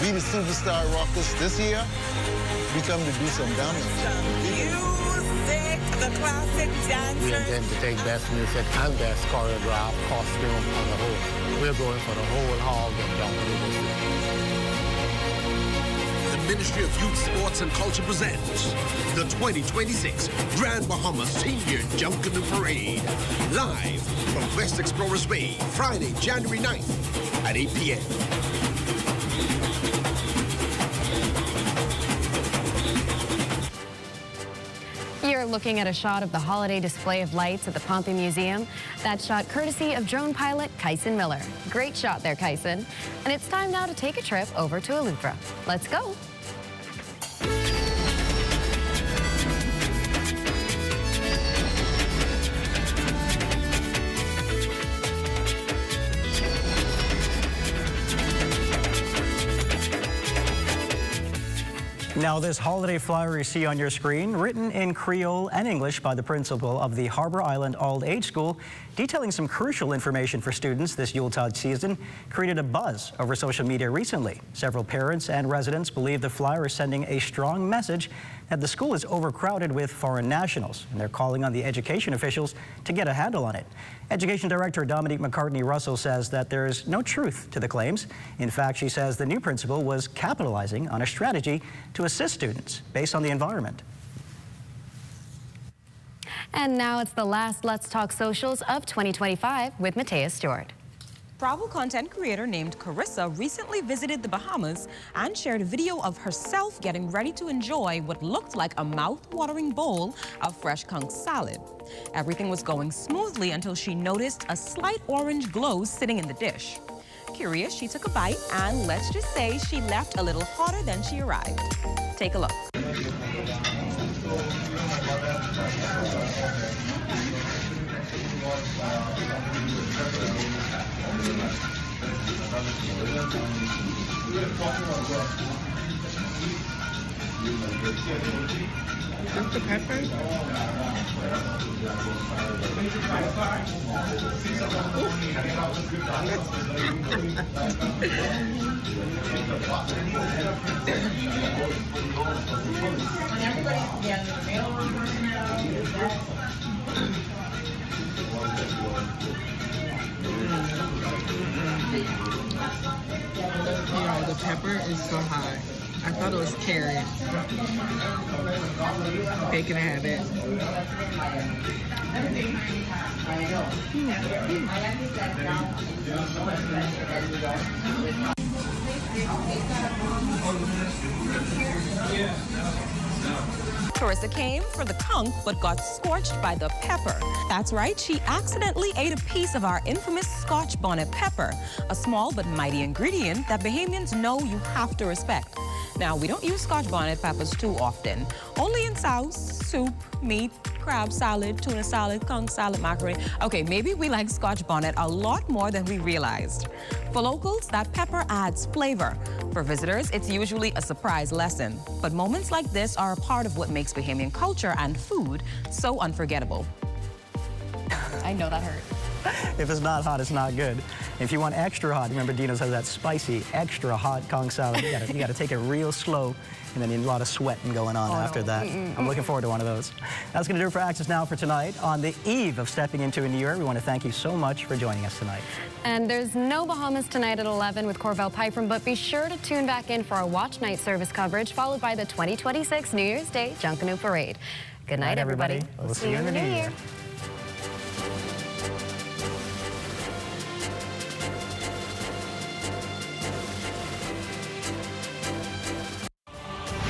We the Superstar Rockers this year, we come to do some damage. Music, the classic dancers. We intend to take best music and best choreographed costume on the whole. We're going for the whole hog of Junkanoo. The Ministry of Youth, Sports and Culture presents the 2026 Grand Bahamas Senior Junkanoo Parade. Live from West Explorers Bay, Friday, January 9th at 8 p.m. You're looking at a shot of the holiday display of lights at the Pompey Museum. That shot courtesy of drone pilot Kyson Miller. Great shot there, Kyson. And it's time now to take a trip over to Eleuthera. Let's go. Now, this holiday flyer you see on your screen, written in Creole and English by the principal of the Harbor Island Old Age School, detailing some crucial information for students this Yuletide season, created a buzz over social media recently. Several parents and residents believe the flyer is sending a strong message that the school is overcrowded with foreign nationals, and they're calling on the education officials to get a handle on it. Education Director Dominique McCartney-Russell says that there is no truth to the claims. In fact, she says the new principal was capitalizing on a strategy to assist students based on the environment. And now it's the last Let's Talk Socials of 2025 with Matea Stewart. Travel content creator named Carissa recently visited the Bahamas and shared a video of herself getting ready to enjoy what looked like a mouth-watering bowl of fresh conch salad. Everything was going smoothly until she noticed a slight orange glow sitting in the dish. Curious, she took a bite and let's just say she left a little hotter than she arrived. Take a look. Just the pepper? Yeah, the pepper is so high. I thought it was carrot. They can have it. Carissa came for the conch but got scorched by the pepper. That's right, she accidentally ate a piece of our infamous Scotch bonnet pepper, a small but mighty ingredient that Bahamians know you have to respect. Now, we don't use Scotch bonnet peppers too often, only in sauce, soup, meat, crab salad, tuna salad, conch salad, macaroni. Okay, maybe we like Scotch bonnet a lot more than we realized. For locals, that pepper adds flavor. For visitors, it's usually a surprise lesson. But moments like this are a part of what makes Bahamian culture and food so unforgettable. I know that hurt. If it's not hot, it's not good. If you want extra hot, remember Dino's has that spicy, extra hot Kong salad. You gotta take it real slow, and then a lot of sweating going on after that. I'm looking forward to one of those. That's going to do it for Access Now for tonight. On the eve of stepping into a new year, we want to thank you so much for joining us tonight. And there's no Bahamas tonight at 11 with Corvell Pyfrom, but be sure to tune back in for our watch night service coverage, followed by the 2026 New Year's Day Junkanoo Parade. Good night, everybody. We'll see you in the new year.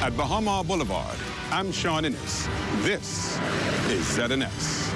At Bahama Boulevard, I'm Sean Innes. This is ZNS.